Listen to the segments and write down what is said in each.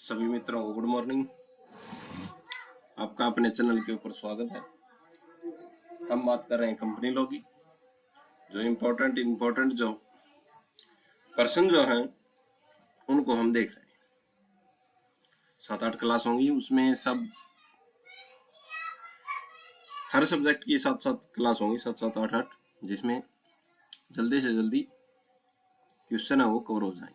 सभी मित्रों को गुड मॉर्निंग। आपका अपने चैनल के ऊपर स्वागत है। हम बात कर रहे हैं कंपनी लॉ की। जो इम्पोर्टेंट जो पर्सन जो हैं उनको हम देख रहे हैं। 7-8 क्लास होंगी, उसमें सब हर सब्जेक्ट की 7-7 क्लास होंगी, 7-7 8-8, जिसमें जल्दी से जल्दी क्वेश्चन है वो कवर हो जाएंगे।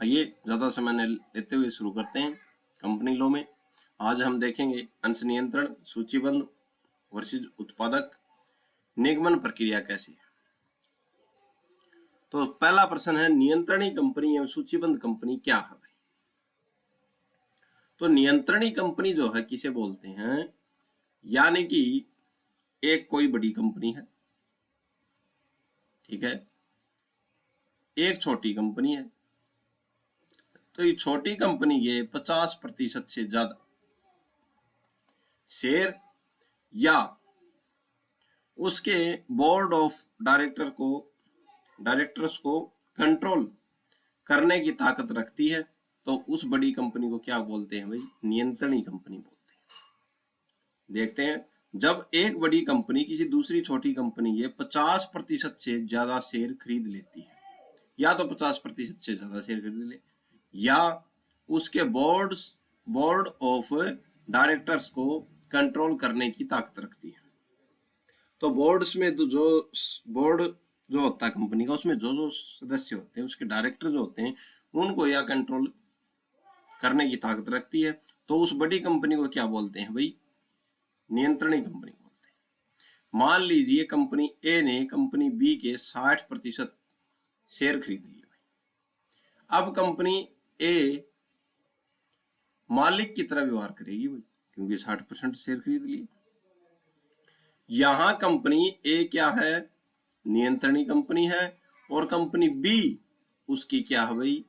आइए ज्यादा समय न लेते हुए शुरू करते हैं। कंपनी लॉ में आज हम देखेंगे अंश नियंत्रण, सूचीबद्ध वर्सेस उत्पादक, निगमन प्रक्रिया कैसी है। तो पहला प्रश्न है, नियंत्रणी कंपनी एवं सूचीबद्ध कंपनी क्या है भाई? तो नियंत्रणी कंपनी जो है किसे बोलते हैं, यानी कि एक कोई बड़ी कंपनी है, ठीक है, एक छोटी कंपनी है। तो ये छोटी कंपनी के 50% से ज्यादा शेयर या उसके बोर्ड ऑफ डायरेक्टर्स को कंट्रोल करने की ताकत रखती है, तो उस बड़ी कंपनी को क्या बोलते हैं भाई? नियंत्रणी कंपनी बोलते हैं। देखते हैं, जब एक बड़ी कंपनी किसी दूसरी छोटी कंपनी के 50% से ज्यादा शेयर खरीद लेती है, या तो 50% से ज्यादा शेयर खरीद ले, या उसके बोर्ड ऑफ डायरेक्टर्स को कंट्रोल करने की ताकत रखती है। तो बोर्ड्स में तो जो बोर्ड जो होता है कंपनी का, उसमें जो जो सदस्य होते हैं, उसके डायरेक्टर जो होते हैं, उनको यह कंट्रोल करने की ताकत रखती है। तो उस बड़ी कंपनी को क्या बोलते हैं भाई? नियंत्रणी कंपनी बोलते हैं। मान लीजिए कंपनी ए ने कंपनी बी के 60% शेयर खरीद लिए भाई। अब कंपनी ए मालिक की तरह व्यवहार करेगी भाई, क्योंकि 60% शेयर खरीद लिए। यहां कंपनी ए क्या है? नियंत्रणी कंपनी है, और कंपनी बी उसकी क्या है भाई?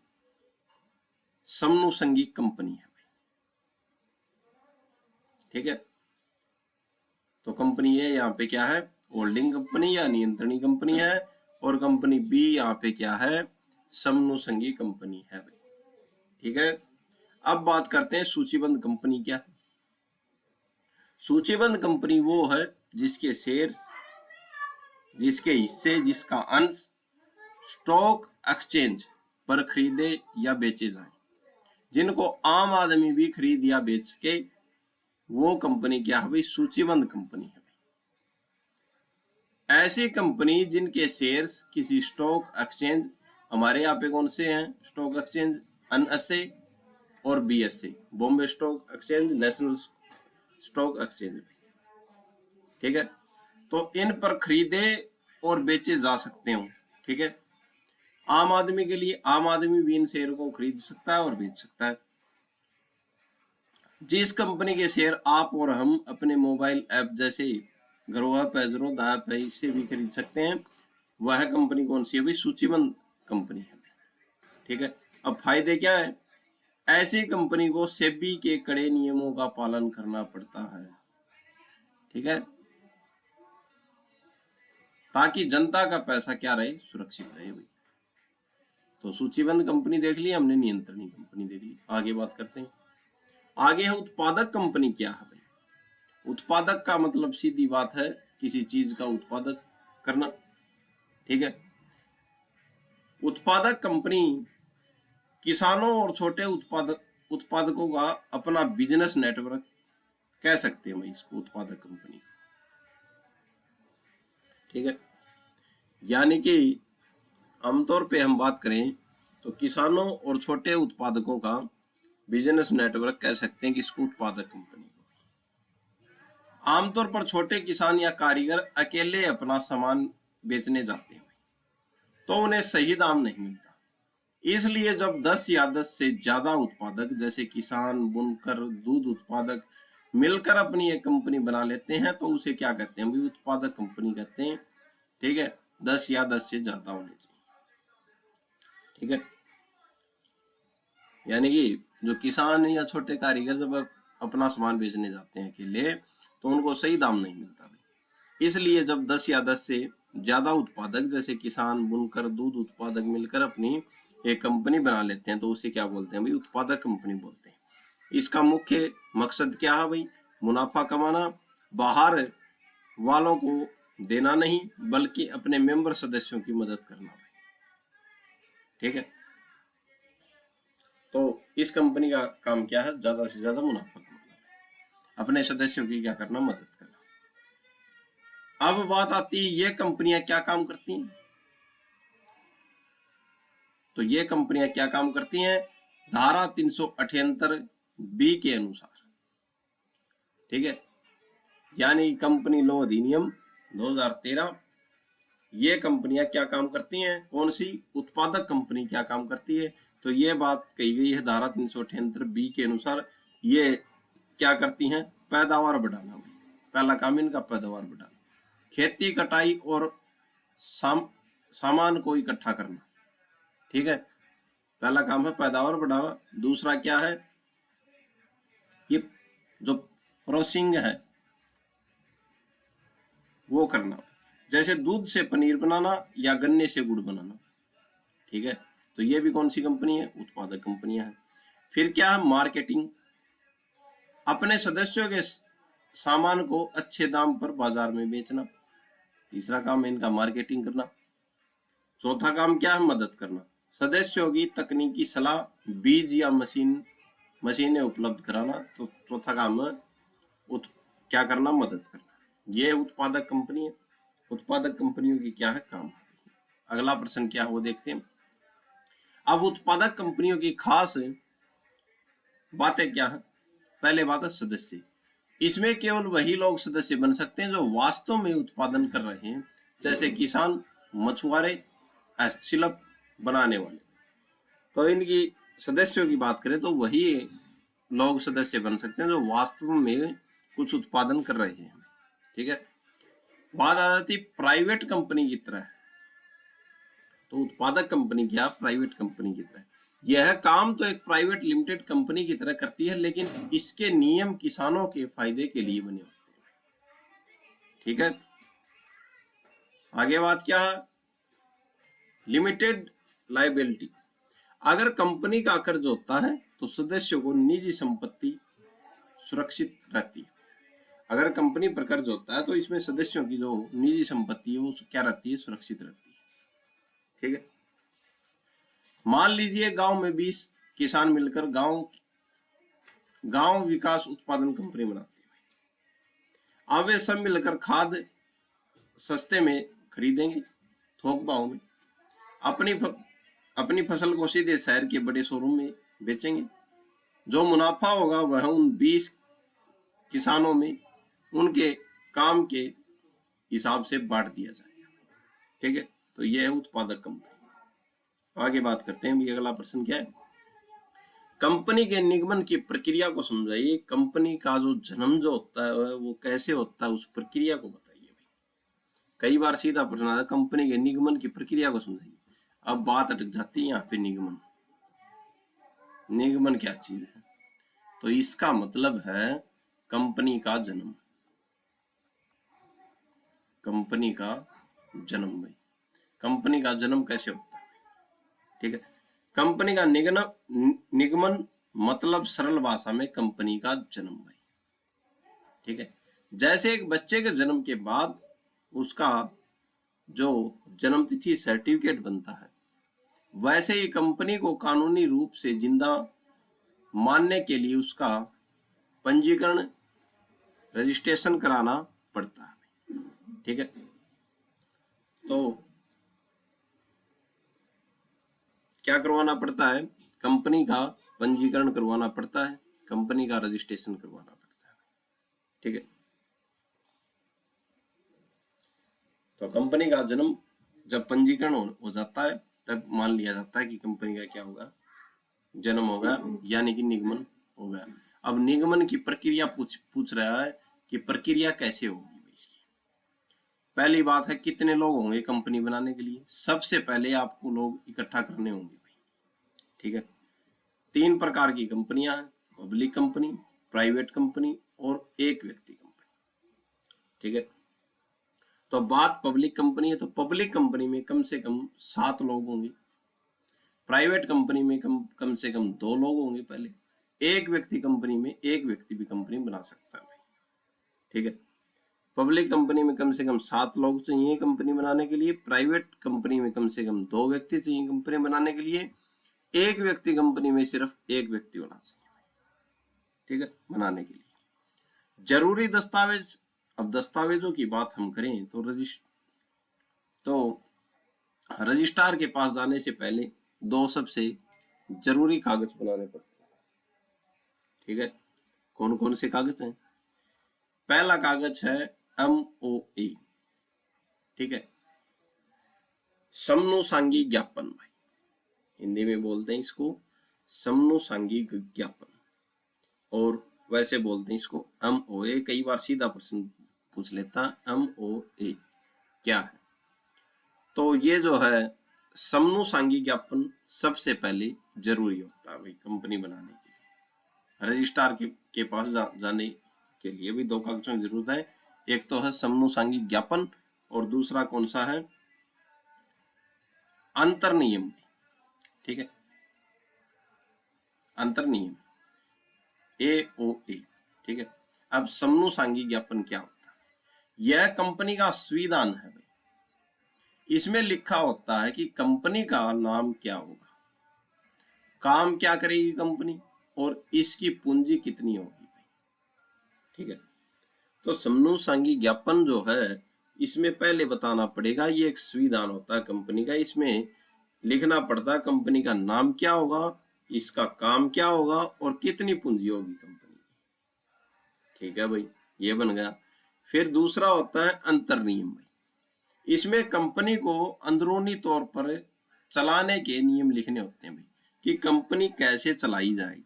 समनुसंगी कंपनी है भाई, ठीक है। तो कंपनी ए यहां पे क्या है? होल्डिंग कंपनी या नियंत्रणी कंपनी है, और कंपनी बी यहां पे क्या है? समनुसंगी कंपनी है भाई, ठीक है। अब बात करते हैं सूचीबद्ध कंपनी क्या है। सूचीबद्ध कंपनी वो है जिसके शेयर्स, जिसके हिस्से, जिसका अंश स्टॉक एक्सचेंज पर खरीदे या बेचे जाए, जिनको आम आदमी भी खरीद या बेच के, वो कंपनी क्या है भाई? सूचीबद्ध कंपनी है। ऐसी कंपनी जिनके शेयर्स किसी स्टॉक एक्सचेंज, हमारे यहाँ पे कौन से हैं स्टॉक एक्सचेंज? NSE और BSE, Bombay stock exchange, national stock exchange, ठीक है। तो इन पर खरीदे और बेचे जा सकते हो, ठीक है। आम आदमी के लिए, आम आदमी भी इन शेयर को खरीद सकता है और बेच सकता है। जिस कंपनी के शेयर आप और हम अपने मोबाइल ऐप जैसे ग्रो ऐप है, ज़रोदा ऐप है, इससे भी खरीद सकते हैं, वह कंपनी कौन सी है भाई? सूचीबद्ध कंपनी है, ठीक है। अब फायदे क्या है? ऐसी कंपनी को सेबी के कड़े नियमों का पालन करना पड़ता है, ठीक है, ताकि जनता का पैसा क्या रहे? सुरक्षित रहे भाई। तो सूचीबद्ध कंपनी देख ली हमने, नियंत्रणी कंपनी देख ली। आगे बात करते हैं। आगे है उत्पादक कंपनी क्या है भाई? उत्पादक का मतलब सीधी बात है किसी चीज का उत्पादक करना, ठीक है। उत्पादक कंपनी किसानों और छोटे उत्पादकों का अपना बिजनेस नेटवर्क कह सकते हैं भाई इसको, उत्पादक कंपनी, ठीक है। यानी कि आमतौर पे हम बात करें तो किसानों और छोटे उत्पादकों का बिजनेस नेटवर्क कह सकते हैं कि इसको उत्पादक कंपनी। आमतौर पर छोटे किसान या कारीगर अकेले अपना सामान बेचने जाते हैं तो उन्हें सही दाम नहीं मिलता। इसलिए जब 10 या 10 से ज्यादा उत्पादक जैसे किसान, बुनकर, दूध उत्पादक मिलकर अपनी एक कंपनी बना लेते हैं तो उसे क्या कहते हैं भाई? उत्पादक कंपनी कहते हैं, ठीक है। 10 या 10 से ज्यादा होने चाहिए, ठीक है। यानी कि जो किसान या छोटे कारीगर जब अपना सामान बेचने जाते हैं अकेले तो उनको सही दाम नहीं मिलता भाई। इसलिए जब 10 या 10 से ज्यादा उत्पादक जैसे किसान, बुनकर, दूध उत्पादक मिलकर अपनी एक कंपनी बना लेते हैं तो उसे क्या बोलते हैं भाई, उत्पादक कंपनी बोलते हैं। इसका मुख्य मकसद क्या है भाई, मुनाफा कमाना, बाहर वालों को देना नहीं बल्कि अपने मेंबर सदस्यों की मदद करना भाई। ठीक है, तो इस कंपनी का काम क्या है, ज्यादा से ज्यादा मुनाफा कमाना, अपने सदस्यों की क्या करना, मदद करना। अब बात आती है ये कंपनियां क्या काम करती हैं। तो ये कंपनियां क्या काम करती हैं, धारा 378 बी के अनुसार। ठीक है, यानी कंपनी लॉ अधिनियम 2013, ये कंपनियां क्या काम करती हैं, कौन सी, उत्पादक कंपनी क्या काम करती है। तो ये बात कही गई है धारा 378 बी के अनुसार, ये क्या करती हैं, पैदावार बढ़ाना। पहला काम इनका पैदावार बढ़ाना, खेती कटाई और सामान को इकट्ठा करना। ठीक है, पहला काम है पैदावार बढ़ाना। दूसरा क्या है, ये जो प्रोसेसिंग है वो करना, जैसे दूध से पनीर बनाना या गन्ने से गुड़ बनाना। ठीक है, तो ये भी कौन सी कंपनी है, उत्पादक कंपनियां हैं। फिर क्या है, मार्केटिंग, अपने सदस्यों के सामान को अच्छे दाम पर बाजार में बेचना। तीसरा काम है इनका मार्केटिंग करना। चौथा काम क्या है, मदद करना, सदस्यों की तकनीकी सलाह, बीज या मशीनें उपलब्ध कराना। तो चौथा काम है क्या करना, मदद करना। ये उत्पादक कंपनी है। उत्पादक कंपनियों की क्या है, काम। अगला प्रश्न क्या है वो देखते हैं। अब उत्पादक कंपनियों की खास बातें क्या है। पहले बात है सदस्य, इसमें केवल वही लोग सदस्य बन सकते हैं जो वास्तव में उत्पादन कर रहे हैं, जैसे किसान, मछुआरे, शिल्प बनाने वाले। तो इनकी सदस्यों की बात करें तो वही लोग सदस्य बन सकते हैं जो वास्तव में कुछ उत्पादन कर रहे हैं। ठीक है, बात आ जाती प्राइवेट कंपनी की तरह। तो उत्पादक कंपनी क्या, प्राइवेट कंपनी की तरह। यह काम तो एक प्राइवेट लिमिटेड कंपनी की तरह करती है, लेकिन इसके नियम किसानों के फायदे के लिए बने होते हैं। ठीक है, आगे बात क्या है, लिमिटेड लायबिलिटी। अगर कंपनी का कर्ज होता है तो सदस्यों को निजी संपत्ति सुरक्षित रहती है। अगर कंपनी पर कर्ज होता है तो इसमें सदस्यों की जो निजी संपत्ति है वो क्या रहती है, सुरक्षित रहती है। ठीक है, मान लीजिए गांव में 20 किसान मिलकर गांव विकास उत्पादन कंपनी बनाते हैं। अब वे सब मिलकर खाद सस्ते में खरीदेंगे, थोक भाव में। अपनी फसल को सीधे शहर के बड़े शोरूम में बेचेंगे। जो मुनाफा होगा वह उन 20 किसानों में उनके काम के हिसाब से बांट दिया जाएगा। ठीक है, तो यह है उत्पादक कंपनी। आगे बात करते हैं, अगला प्रश्न क्या है, कंपनी के निगमन की प्रक्रिया को समझाइए। कंपनी का जो जन्म जो होता है वो कैसे होता है, उस प्रक्रिया को बताइए भाई। कई बार सीधा प्रश्न आता है, कंपनी के निगमन की प्रक्रिया को समझाइए। अब बात अटक जाती है यहाँ पे, निगमन क्या चीज है। तो इसका मतलब है कंपनी का जन्म, कंपनी का जन्म भाई। कंपनी का जन्म कैसे होता है। ठीक है, कंपनी का निगमन मतलब सरल भाषा में कंपनी का जन्म भाई। ठीक है, जैसे एक बच्चे के जन्म के बाद उसका जो जन्म तिथि सर्टिफिकेट बनता है, वैसे ही कंपनी को कानूनी रूप से जिंदा मानने के लिए उसका पंजीकरण, रजिस्ट्रेशन कराना पड़ता है। ठीक है, तो क्या करवाना पड़ता है, कंपनी का पंजीकरण करवाना पड़ता है, कंपनी का रजिस्ट्रेशन करवाना पड़ता है। ठीक है, तो कंपनी का जन्म जब पंजीकरण हो जाता है तब मान लिया जाता है कि कंपनी का क्या होगा, जन्म होगा, यानी कि निगमन होगा। अब निगमन की प्रक्रिया पूछ रहा है कि प्रक्रिया कैसे होगी इसकी। पहली बात है, कितने लोग होंगे कंपनी बनाने के लिए। सबसे पहले आपको लोग इकट्ठा करने होंगे भाई। ठीक है, 3 प्रकार की कंपनियां हैं, पब्लिक कंपनी, प्राइवेट कंपनी और एक व्यक्ति कंपनी। ठीक है, तो बात पब्लिक कंपनी है, तो पब्लिक कंपनी में कम से कम 7 लोग होंगे। प्राइवेट कंपनी में कम से कम 2 लोग होंगे। पहले एक व्यक्ति कंपनी में एक व्यक्ति भी कंपनी बना सकता है भाई, ठीक है। पब्लिक कंपनी में कम से कम 7 लोग चाहिए कंपनी बनाने के लिए, प्राइवेट कंपनी में कम से कम 2 व्यक्ति चाहिए कंपनी बनाने के लिए, एक व्यक्ति कंपनी में सिर्फ एक व्यक्ति होना चाहिए, ठीक है, बनाने के लिए। जरूरी दस्तावेज, अब दस्तावेजों की बात हम करें तो रजिस्ट्रार के पास जाने से पहले 2 सबसे जरूरी कागज बनाने पड़ते हैं, ठीक है। कौन कौन से कागज हैं? पहला कागज है MOA, ठीक है, समनुसांगी ज्ञापन भाई, हिंदी में बोलते हैं इसको समनुसांगी ज्ञापन, और वैसे बोलते हैं इसको MOA। कई बार सीधा प्रश्न पूछ लेता MOA क्या है। तो ये जो है समनुसांगी ज्ञापन सबसे पहले जरूरी होता है भाई कंपनी बनाने के लिए। रजिस्ट्रार के पास जाने के लिए भी 2 कागजों की जरूरत है, एक तो है समनुसांगी ज्ञापन और दूसरा कौन सा है? अंतर्नियम, ठीक है, अंतर्नियम AOA, ठीक है। अब समनुसांगी ज्ञापन क्या होता है? यह कंपनी का संविधान है भाई, इसमें लिखा होता है कि कंपनी का नाम क्या होगा, काम क्या करेगी कंपनी, और इसकी पूंजी कितनी होगी भाई, ठीक है। तो समनुसांगी ज्ञापन जो है इसमें पहले बताना पड़ेगा, ये एक संविधान होता है कंपनी का, इसमें लिखना पड़ता है कंपनी का नाम क्या होगा, इसका काम क्या होगा और कितनी पूंजी होगी कंपनी की, ठीक है भाई, ये बन गया। फिर दूसरा होता है अंतर्नियम भाई, इसमें कंपनी को अंदरूनी तौर पर चलाने के नियम लिखने होते हैं भाई, कि कंपनी कैसे चलाई जाएगी,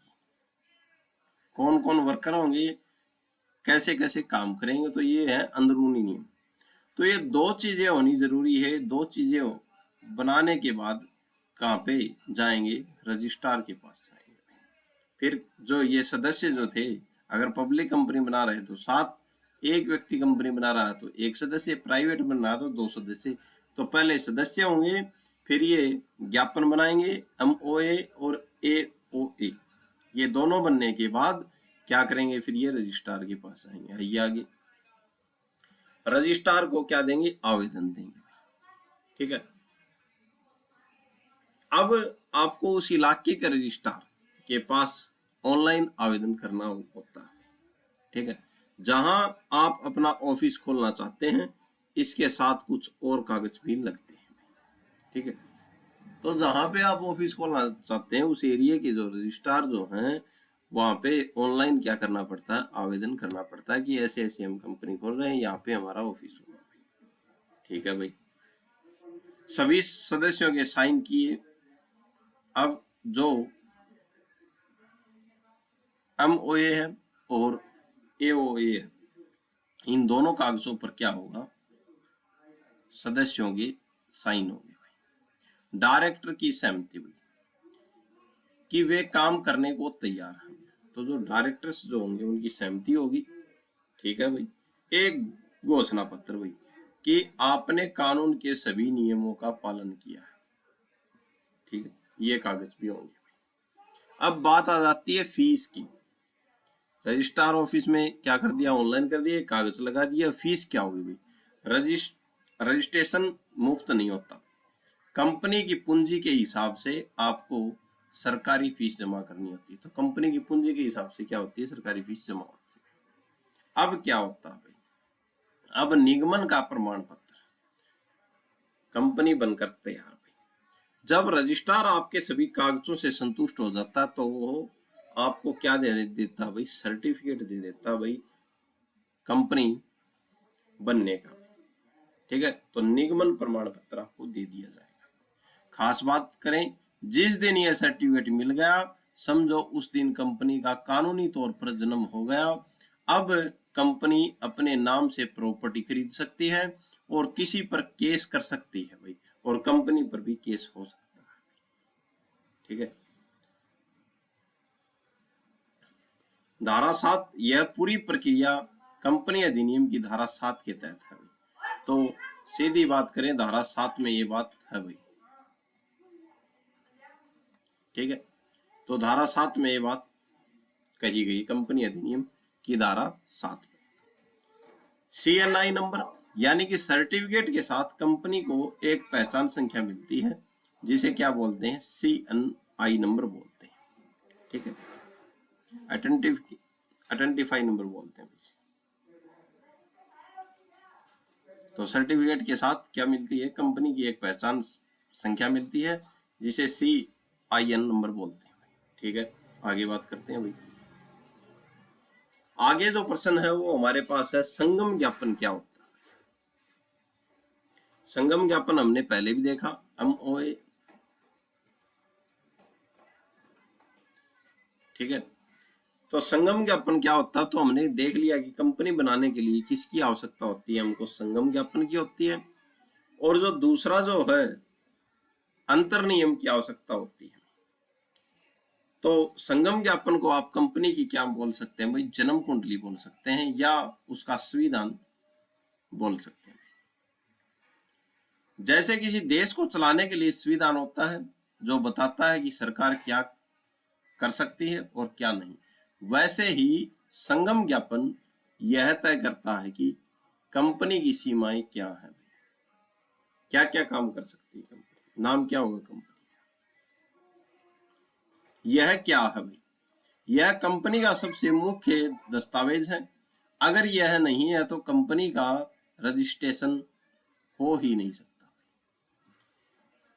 कौन कौन वर्कर होंगे, कैसे कैसे काम करेंगे, तो ये है अंदरूनी नियम। तो ये 2 चीजें होनी जरूरी है। 2 चीजें बनाने के बाद कहाँ पे जाएंगे? रजिस्ट्रार के पास जाएंगे। फिर जो ये सदस्य जो थे, अगर पब्लिक कंपनी बना रहे तो 7, एक व्यक्ति कंपनी बना रहा है तो 1 सदस्य, प्राइवेट बन रहा है तो 2 सदस्य। तो पहले सदस्य होंगे, फिर ये ज्ञापन बनाएंगे MOA और AOA, ये दोनों बनने के बाद क्या करेंगे? फिर ये रजिस्ट्रार के पास आएंगे। आइए आगे, रजिस्ट्रार को क्या देंगे? आवेदन देंगे, ठीक है। अब आपको उस इलाके के रजिस्ट्रार के पास ऑनलाइन आवेदन करना होता है, ठीक है। जहां आप अपना ऑफिस खोलना चाहते हैं, इसके साथ कुछ और कागज भी लगते हैं, ठीक है। तो जहां पे आप ऑफिस खोलना चाहते हैं उस एरिया के जो रजिस्ट्रार जो हैं, वहां पे ऑनलाइन क्या करना पड़ता है? आवेदन करना पड़ता है कि ऐसे ऐसे हम कंपनी खोल रहे हैं, यहाँ पे हमारा ऑफिस होगा, ठीक है भाई। सभी सदस्यों के साइन किए। अब जो MOA है और AOA है, इन दोनों कागजों पर क्या होगा? सदस्यों के साइन होंगे भाई। डायरेक्टर की सहमति हुई कि वे काम करने को तैयार हैं, तो जो डायरेक्टर्स जो होंगे उनकी सहमति होगी, ठीक है भाई। एक घोषणा पत्र भाई कि आपने कानून के सभी नियमों का पालन किया है, ठीक है, ये कागज भी होंगे। अब बात आ जाती है फीस की। रजिस्ट्रार ऑफिस में क्या कर दिया? ऑनलाइन कर दिया, कागज लगा दिया। फीस क्या होगी भाई? रजिस्ट्रेशन मुफ्त नहीं होता, कंपनी की पूंजी के हिसाब से आपको सरकारी फीस जमा करनी होती है। तो कंपनी की पूंजी के हिसाब से क्या होती है? सरकारी फीस जमा होती है। अब क्या होता है भाई? अब निगमन का प्रमाण पत्र, कंपनी बनकर तैयार भाई। जब रजिस्ट्रार आपके सभी कागजों से संतुष्ट हो जाता तो वो आपको क्या दे देता भाई? सर्टिफिकेट दे देता भाई कंपनी बनने का, ठीक है। तो निगमन प्रमाण पत्र आपको दे दिया जाएगा। खास बात करें, जिस दिन यह सर्टिफिकेट मिल गया, समझो उस दिन कंपनी का कानूनी तौर पर जन्म हो गया। अब कंपनी अपने नाम से प्रॉपर्टी खरीद सकती है और किसी पर केस कर सकती है भाई, और कंपनी पर भी केस हो सकता है, ठीक है। धारा 7, यह पूरी प्रक्रिया कंपनी अधिनियम की धारा 7 के तहत है भाई। तो सीधी बात करें, धारा 7 में ये बात है भाई। ठीक है, तो धारा 7 में ये बात कही गई, कंपनी अधिनियम की धारा 7 में। CNI नंबर यानी कि सर्टिफिकेट के साथ कंपनी को एक पहचान संख्या मिलती है, जिसे क्या बोलते हैं, CNI नंबर बोलते हैं। ठीक है, आइडेंटिफाई नंबर बोलते हैं। तो सर्टिफिकेट के साथ क्या मिलती है, कंपनी की एक पहचान संख्या मिलती है, जिसे CIN नंबर बोलते हैं। ठीक है, आगे बात करते हैं भाई। आगे जो प्रश्न है वो हमारे पास है, संगम ज्ञापन क्या होता है। संगम ज्ञापन हमने पहले भी देखा, MOA। ठीक है, तो संगम ज्ञापन क्या होता है, तो हमने देख लिया कि कंपनी बनाने के लिए किसकी आवश्यकता होती है, हमको संगम ज्ञापन की होती है। और जो दूसरा जो है अंतर्नियम की आवश्यकता होती है। तो संगम ज्ञापन को आप कंपनी की क्या बोल सकते हैं भाई, जन्म कुंडली बोल सकते हैं, या उसका संविधान बोल सकते हैं। जैसे किसी देश को चलाने के लिए संविधान होता है जो बताता है कि सरकार क्या कर सकती है और क्या नहीं, वैसे ही संगम ज्ञापन यह तय करता है कि कंपनी की सीमाएं क्या है, क्या क्या काम कर सकती है कंपनी, नाम क्या होगा कंपनी, यह क्या है भाई, यह कंपनी का सबसे मुख्य दस्तावेज है। अगर यह नहीं है तो कंपनी का रजिस्ट्रेशन हो ही नहीं सकता।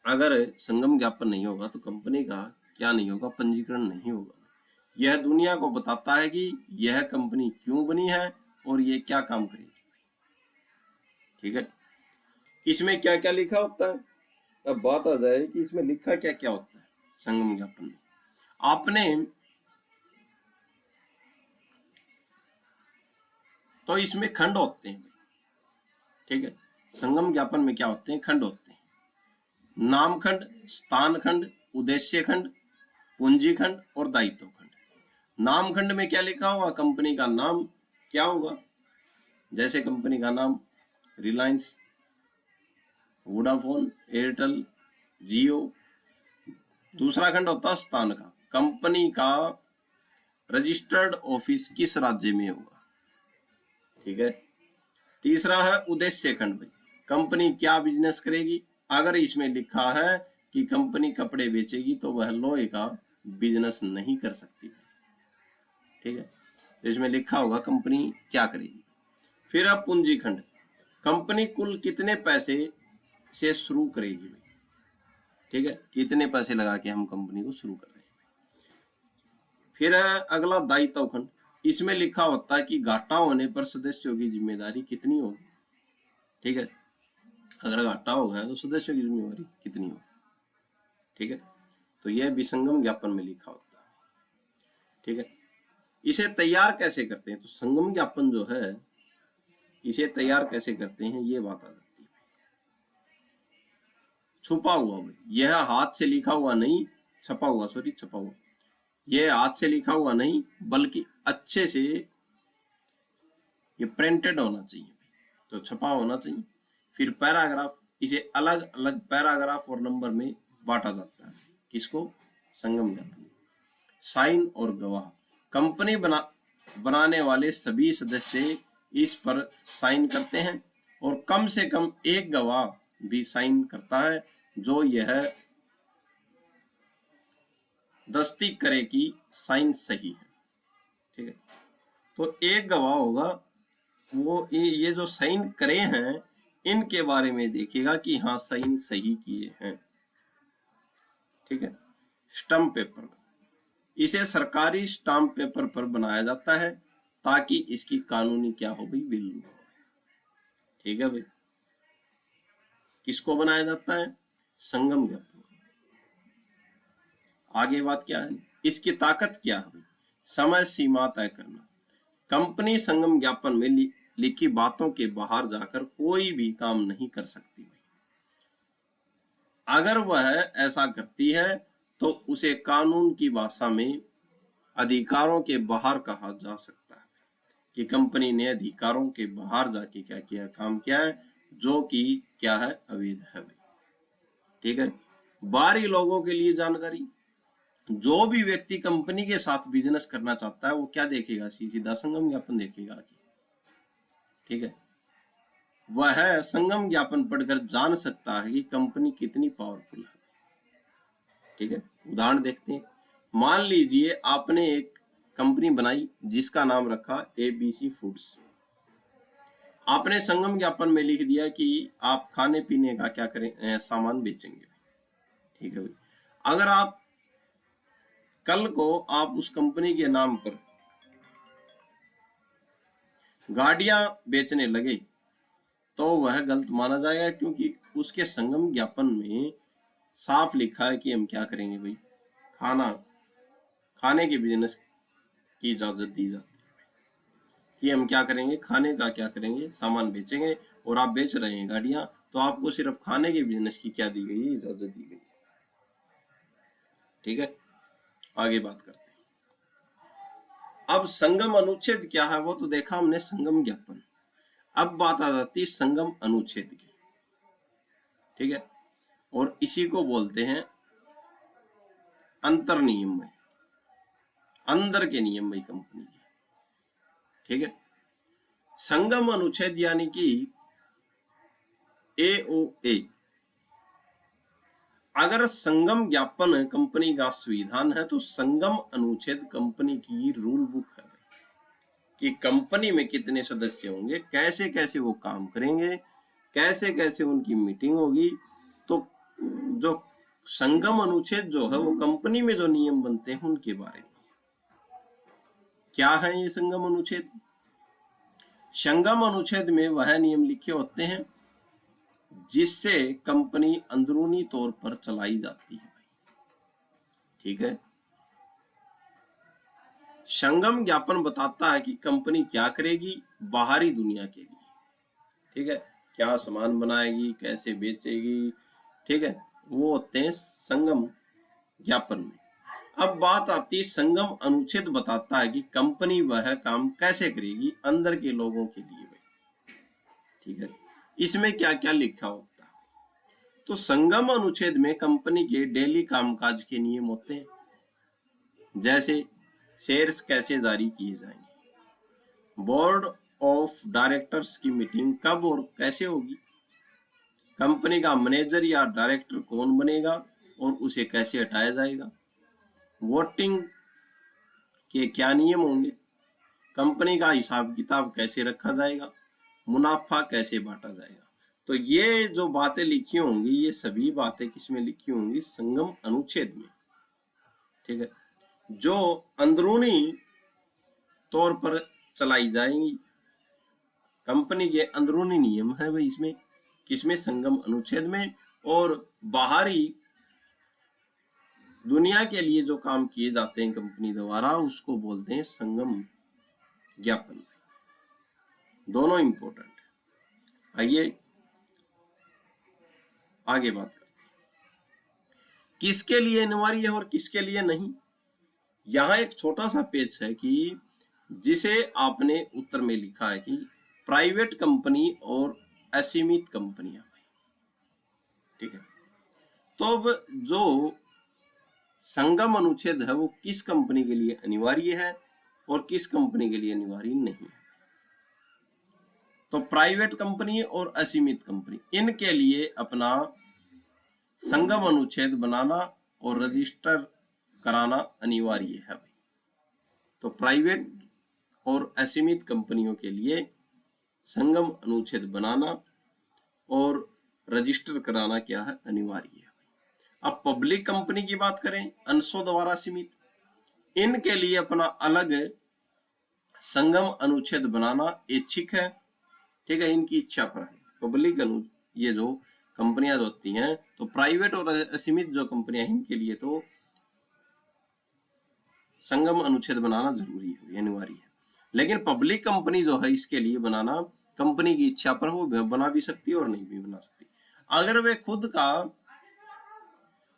अगर संगम ज्ञापन नहीं होगा तो कंपनी का क्या नहीं होगा, पंजीकरण नहीं होगा। यह दुनिया को बताता है कि यह कंपनी क्यों बनी है और ये क्या काम करेगी। ठीक है, इसमें क्या क्या लिखा होता है, अब बात आ जाए कि इसमें लिखा क्या क्या होता है संगम ज्ञापन में। आपने तो इसमें खंड होते हैं। ठीक है, संगम ज्ञापन में क्या होते हैं, खंड होते हैं। नाम खंड, स्थान खंड, उद्देश्य खंड, पूंजी खंड और दायित्व खंड। नाम खंड में क्या लिखा होगा, कंपनी का नाम क्या होगा, जैसे कंपनी का नाम रिलायंस, वोडाफोन, एयरटेल, जियो। दूसरा खंड होता है स्थान का, कंपनी का रजिस्टर्ड ऑफिस किस राज्य में होगा। ठीक है, तीसरा है उद्देश्य खंड, भाई कंपनी क्या बिजनेस करेगी। अगर इसमें लिखा है कि कंपनी कपड़े बेचेगी तो वह लोहे का बिजनेस नहीं कर सकती। ठीक है, तो इसमें लिखा होगा कंपनी क्या करेगी। फिर अब पूंजी खंड, कंपनी कुल कितने पैसे से शुरू करेगी भाई। ठीक है, कितने पैसे लगा के हम कंपनी को शुरू कर रहे हैं। फिर अगला दायित्व खंड, इसमें लिखा होता है कि घाटा होने पर सदस्यों की जिम्मेदारी कितनी होगी। ठीक है, अगर घाटा हो गया तो सदस्यों की जिम्मेदारी कितनी होगी। ठीक है, तो यह विसंगम ज्ञापन में लिखा होता है। ठीक है, इसे तैयार कैसे करते हैं, तो संगम ज्ञापन जो है इसे तैयार कैसे करते हैं ये बात आ जाती है। छुपा हुआ भाई, यह हाथ से लिखा हुआ नहीं, छपा हुआ, छपा हुआ, यह हाथ से लिखा हुआ नहीं बल्कि अच्छे से ये प्रिंटेड होना चाहिए, तो छपा होना चाहिए। फिर पैराग्राफ, इसे अलग अलग पैराग्राफ और नंबर में बांटा जाता है, किसको, संगम ज्ञापन। साइन और गवाह, कंपनी बनाने वाले सभी सदस्य इस पर साइन करते हैं और कम से कम एक गवाह भी साइन करता है जो यह तस्दीक करे कि साइन सही है। ठीक है, तो एक गवाह होगा, वो ये जो साइन करे हैं इनके बारे में देखिएगा कि हाँ साइन सही किए हैं। ठीक है, स्टंप पेपर, इसे सरकारी स्टाम्प पेपर पर बनाया जाता है ताकि इसकी कानूनी क्या हो भाई, वैल्यू हो। ठीक है भाई, किसको बनाया जाता है, संगम ज्ञापन। आगे बात क्या है, इसकी ताकत क्या है भाई, समय सीमा तय करना। कंपनी संगम ज्ञापन में लिखी बातों के बाहर जाकर कोई भी काम नहीं कर सकती भाई। अगर वह ऐसा करती है तो उसे कानून की भाषा में अधिकारों के बाहर कहा जा सकता है कि कंपनी ने अधिकारों के बाहर जाके क्या किया, काम किया है, जो कि क्या है, अवैध है भाई। ठीक है, बाहरी लोगों के लिए जानकारी, जो भी व्यक्ति कंपनी के साथ बिजनेस करना चाहता है वो क्या देखेगा, सीधा संगम ज्ञापन देखेगा। ठीक है, वह संगम ज्ञापन पढ़कर जान सकता है कि कंपनी कितनी पावरफुल है। ठीक है, उदाहरण देखते हैं। मान लीजिए आपने एक कंपनी बनाई जिसका नाम रखा ABC फूड्स। आपने संगम ज्ञापन में लिख दिया कि आप खाने पीने का क्या करें, सामान बेचेंगे। ठीक है भाई, अगर आप कल को आप उस कंपनी के नाम पर गाड़ियां बेचने लगे तो वह गलत माना जाएगा, क्योंकि उसके संगम ज्ञापन में साफ लिखा है कि हम क्या करेंगे भाई, खाने के बिजनेस की इजाजत दी जाती है कि हम क्या करेंगे, खाने का क्या करेंगे, सामान बेचेंगे। और आप बेच रहे हैं गाड़ियां, तो आपको सिर्फ खाने के बिजनेस की क्या दी गई है, इजाजत दी गई। ठीक है, आगे बात करते हैं। अब संगम अनुच्छेद क्या है वो तो देखा हमने, संगम ज्ञापन। अब बात आ जाती है संगम अनुच्छेद की। ठीक है, और इसी को बोलते हैं अंतर नियम भाई, अंदर के नियम भाई कंपनी के। ठीक है, संगम अनुच्छेद यानी कि AOA, अगर संगम ज्ञापन कंपनी का संविधान है तो संगम अनुच्छेद कंपनी की रूल बुक है कि कंपनी में कितने सदस्य होंगे, कैसे कैसे वो काम करेंगे, कैसे कैसे उनकी मीटिंग होगी। तो जो संगम अनुच्छेद जो है वो कंपनी में जो नियम बनते हैं उनके बारे में। क्या है ये संगम अनुच्छेद? संगम अनुच्छेद में वह नियम लिखे होते हैं जिससे कंपनी अंदरूनी तौर पर चलाई जाती है। ठीक है, संगम ज्ञापन बताता है कि कंपनी क्या करेगी बाहरी दुनिया के लिए। ठीक है, क्या सामान बनाएगी, कैसे बेचेगी। ठीक है, वो होते हैं संगम ज्ञापन में। अब बात आती है संगम अनुच्छेद बताता है कि कंपनी वह काम कैसे करेगी अंदर के लोगों के लिए भाई। ठीक है, इसमें क्या क्या लिखा होता है? तो संगम अनुच्छेद में कंपनी के डेली कामकाज के नियम होते हैं, जैसे शेयर्स कैसे जारी किए जाएंगे, बोर्ड ऑफ डायरेक्टर्स की मीटिंग कब और कैसे होगी, कंपनी का मैनेजर या डायरेक्टर कौन बनेगा और उसे कैसे हटाया जाएगा, वोटिंग के क्या नियम होंगे, कंपनी का हिसाब किताब कैसे रखा जाएगा, मुनाफा कैसे बांटा जाएगा। तो ये जो बातें लिखी होंगी ये सभी बातें किसमें लिखी होंगी, संगम अनुच्छेद में। ठीक है, जो अंदरूनी तौर पर चलाई जाएंगी, कंपनी के अंदरूनी नियम है भाई इसमें, किसमें, संगम अनुच्छेद में। और बाहरी दुनिया के लिए जो काम किए जाते हैं कंपनी द्वारा उसको बोलते हैं संगम ज्ञापन। दोनों इंपॉर्टेंट है। आइए आगे बात करते हैं, किसके लिए अनिवार्य है और किसके लिए नहीं। यहां एक छोटा सा पेज है कि जिसे आपने उत्तर में लिखा है कि प्राइवेट कंपनी और असीमित कंपनियां। ठीक है, तो अब जो संगम अनुच्छेद है वो किस कंपनी के लिए अनिवार्य है और किस कंपनी के लिए अनिवार्य नहीं है। तो प्राइवेट कंपनी और असीमित कंपनी, इनके लिए अपना संगम अनुच्छेद बनाना और रजिस्टर कराना अनिवार्य है भाई। तो प्राइवेट और असीमित कंपनियों के लिए संगम अनुच्छेद बनाना और रजिस्टर कराना क्या है, अनिवार्य है। अब पब्लिक कंपनी की बात करें, अंशों द्वारा सीमित, इनके लिए अपना अलग संगम अनुच्छेद बनाना ऐच्छिक है। ठीक है, इनकी इच्छा पर है। पब्लिक ये जो कंपनियां होती हैं, तो प्राइवेट और असीमित जो कंपनियां हैं इनके लिए तो संगम अनुच्छेद बनाना जरूरी है, अनिवार्य है। लेकिन पब्लिक कंपनी जो है इसके लिए बनाना कंपनी की इच्छा पर, वो बना भी सकती है और नहीं भी बना सकती। अगर वे खुद का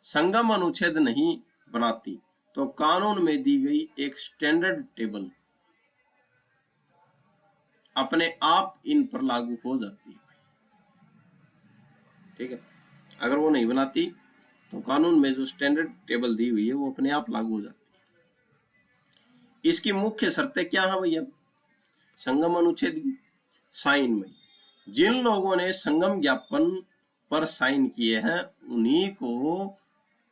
संगम अनुच्छेद नहीं बनाती तो कानून में दी गई एक स्टैंडर्ड टेबल अपने आप इन पर लागू हो जाती है। ठीक है, अगर वो नहीं बनाती तो कानून में जो स्टैंडर्ड टेबल दी हुई है वो अपने आप लागू हो जाती है। इसकी मुख्य शर्तें क्या है भैया? संगम अनुच्छेद की साइन में जिन लोगों ने संगम ज्ञापन पर साइन किए हैं उन्हीं को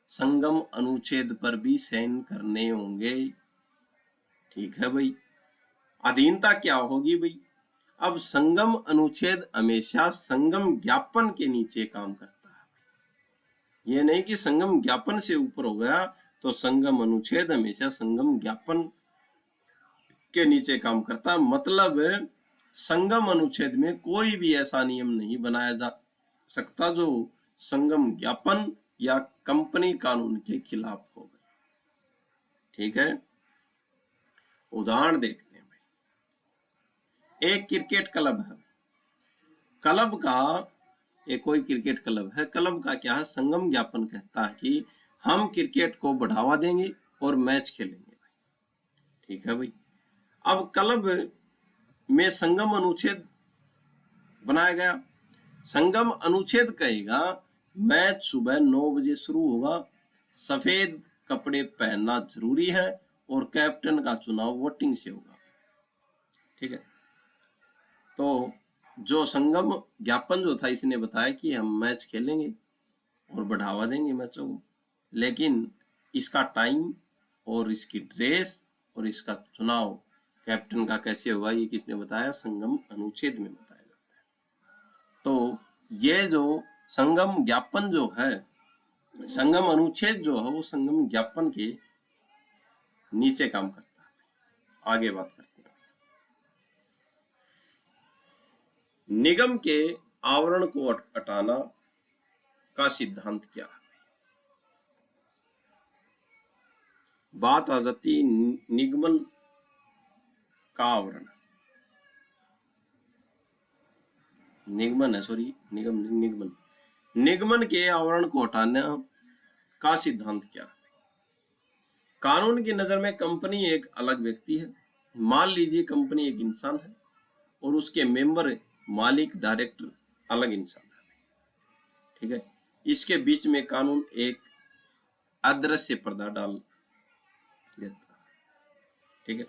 संगम अनुच्छेद पर भी साइन करने होंगे। ठीक है भाई। अधीनता क्या होगी भाई? अब संगम अनुच्छेद हमेशा संगम ज्ञापन के नीचे काम करता है। यह नहीं कि संगम ज्ञापन से ऊपर हो गया, तो संगम अनुच्छेद हमेशा संगम ज्ञापन के नीचे काम करता है। मतलब संगम अनुच्छेद में कोई भी ऐसा नियम नहीं बनाया जा सकता जो संगम ज्ञापन या कंपनी कानून के खिलाफ हो गए। ठीक है। उदाहरण देखते हैं भाई। एक क्रिकेट क्लब है, क्लब का एक कोई क्रिकेट क्लब है, क्लब का क्या है? संगम ज्ञापन कहता है कि हम क्रिकेट को बढ़ावा देंगे और मैच खेलेंगे। ठीक है भाई। अब क्लब में संगम अनुच्छेद बनाया गया। संगम अनुच्छेद कहेगा मैच सुबह 9 बजे शुरू होगा, सफेद कपड़े पहनना जरूरी है और कैप्टन का चुनाव वोटिंग से होगा। ठीक है। तो जो संगम ज्ञापन जो था इसने बताया कि हम मैच खेलेंगे और बढ़ावा देंगे मैचों को, लेकिन इसका टाइम और इसकी ड्रेस और इसका चुनाव कैप्टन का कैसे होगा ये किसने बताया? संगम अनुच्छेद में बताया जाता है। तो ये जो संगम ज्ञापन जो है, संगम अनुच्छेद जो है वो संगम ज्ञापन के नीचे काम करता है। आगे बात करते हैं। निगम के आवरण को हटाना का सिद्धांत क्या है? बात आ जाती निगमन का आवरण, निगमन है, सॉरी निगमन निगमन के आवरण को हटाने का सिद्धांत क्या है? कानून की नजर में कंपनी एक अलग व्यक्ति है। मान लीजिए कंपनी एक इंसान है और उसके मेंबर मालिक डायरेक्टर अलग इंसान है। ठीक है। इसके बीच में कानून एक अदृश्य पर्दा डाल देता है। ठीक है।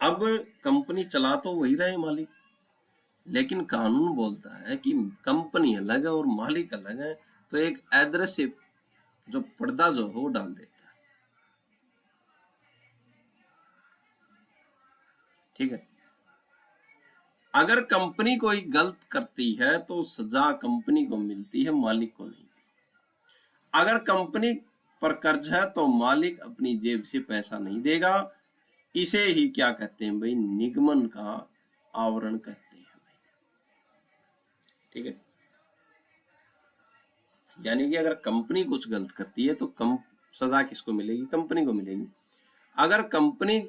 अब कंपनी चला तो वही रहे मालिक, लेकिन कानून बोलता है कि कंपनी अलग है और मालिक अलग है, तो एक अदृश्य जो पर्दा जो है वो डाल देता है। ठीक है। अगर कंपनी कोई गलत करती है तो सजा कंपनी को मिलती है, मालिक को नहीं। अगर कंपनी पर कर्ज है तो मालिक अपनी जेब से पैसा नहीं देगा। इसे ही क्या कहते हैं भाई? निगमन का आवरण कहते हैं भाई। ठीक है। यानी कि अगर कंपनी कुछ गलत करती है तो सजा किसको मिलेगी? कंपनी को मिलेगी। अगर कंपनी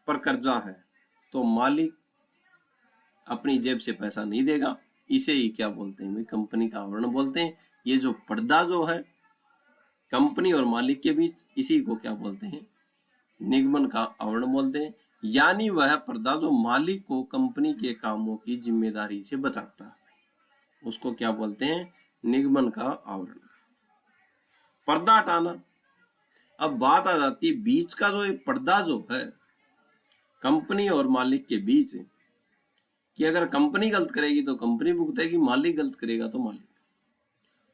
पर कर्जा है तो मालिक अपनी जेब से पैसा नहीं देगा। इसे ही क्या बोलते हैं भाई? कंपनी का आवरण बोलते हैं। ये जो पर्दा जो है कंपनी और मालिक के बीच, इसी को क्या बोलते हैं? निगमन का आवरण बोलते हैं। यानी वह पर्दा जो मालिक को कंपनी के कामों की जिम्मेदारी से बचाता है, उसको क्या बोलते हैं? निगमन का आवरण। पर्दा हटाना। अब बात आ जाती है बीच का जो ये पर्दा जो है कंपनी और मालिक के बीच, कि अगर कंपनी गलत करेगी तो कंपनी भुगतेगी, मालिक गलत करेगा तो मालिक।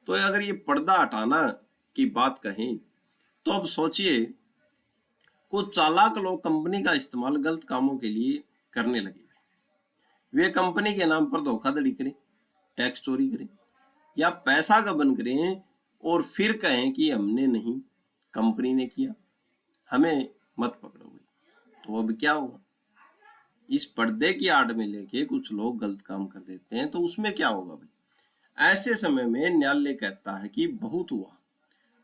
तो अगर ये पर्दा हटाना की बात कहें तो अब सोचिए कुछ चालाक लोग कंपनी का इस्तेमाल गलत कामों के लिए करने लगे। वे कंपनी के नाम पर धोखाधड़ी करें, टैक्स चोरी करें या पैसा गबन करें और फिर कहें कि हमने नहीं, कंपनी ने किया, हमें मत पकड़ो। तो अब क्या होगा? इस पर्दे की आड़ में लेके कुछ लोग गलत काम कर देते हैं, तो उसमें क्या होगा भाई? ऐसे समय में न्यायालय कहता है कि बहुत हुआ,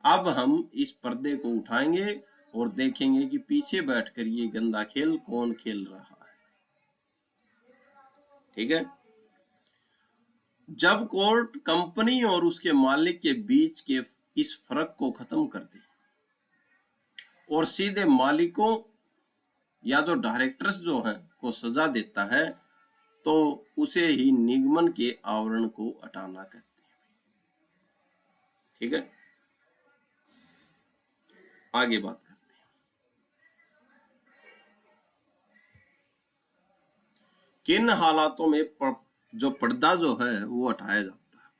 अब हम इस पर्दे को उठाएंगे और देखेंगे कि पीछे बैठकर ये गंदा खेल कौन खेल रहा है। ठीक है। जब कोर्ट कंपनी और उसके मालिक के बीच के इस फर्क को खत्म कर दे और सीधे मालिकों या जो डायरेक्टर्स जो हैं को सजा देता है, तो उसे ही निगमन के आवरण को हटाना कहते हैं। ठीक है। आगे बात करते हैं। किन हालातों में जो पर्दा जो है वो हटाया जाता है।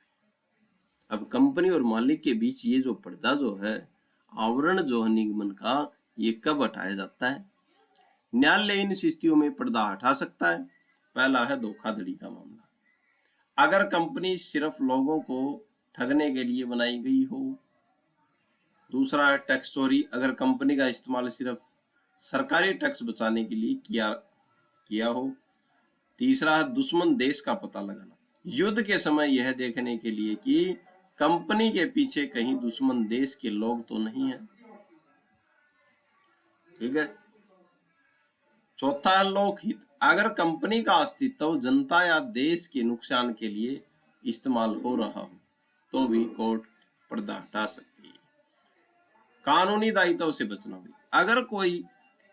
अब कंपनी और मालिक के बीच ये जो पर्दा जो है, आवरण जो है निगमन का, ये कब हटाया जाता है? न्यायालय इन स्थितियों में पर्दा हटा सकता है। पहला है धोखाधड़ी का मामला। अगर कंपनी सिर्फ लोगों को ठगने के लिए बनाई गई हो। दूसरा है टैक्स चोरी, अगर कंपनी का इस्तेमाल सिर्फ सरकारी टैक्स बचाने के लिए किया हो। तीसरा है दुश्मन देश का पता लगाना, युद्ध के समय यह देखने के लिए कि कंपनी के पीछे कहीं दुश्मन देश के लोग तो नहीं है। ठीक है। चौथा है लोकहित, अगर कंपनी का अस्तित्व जनता या देश के नुकसान के लिए इस्तेमाल हो रहा हो तो भी कोर्ट पर्दा हटा सकती है। कानूनी दायित्व से बचना भी, अगर कोई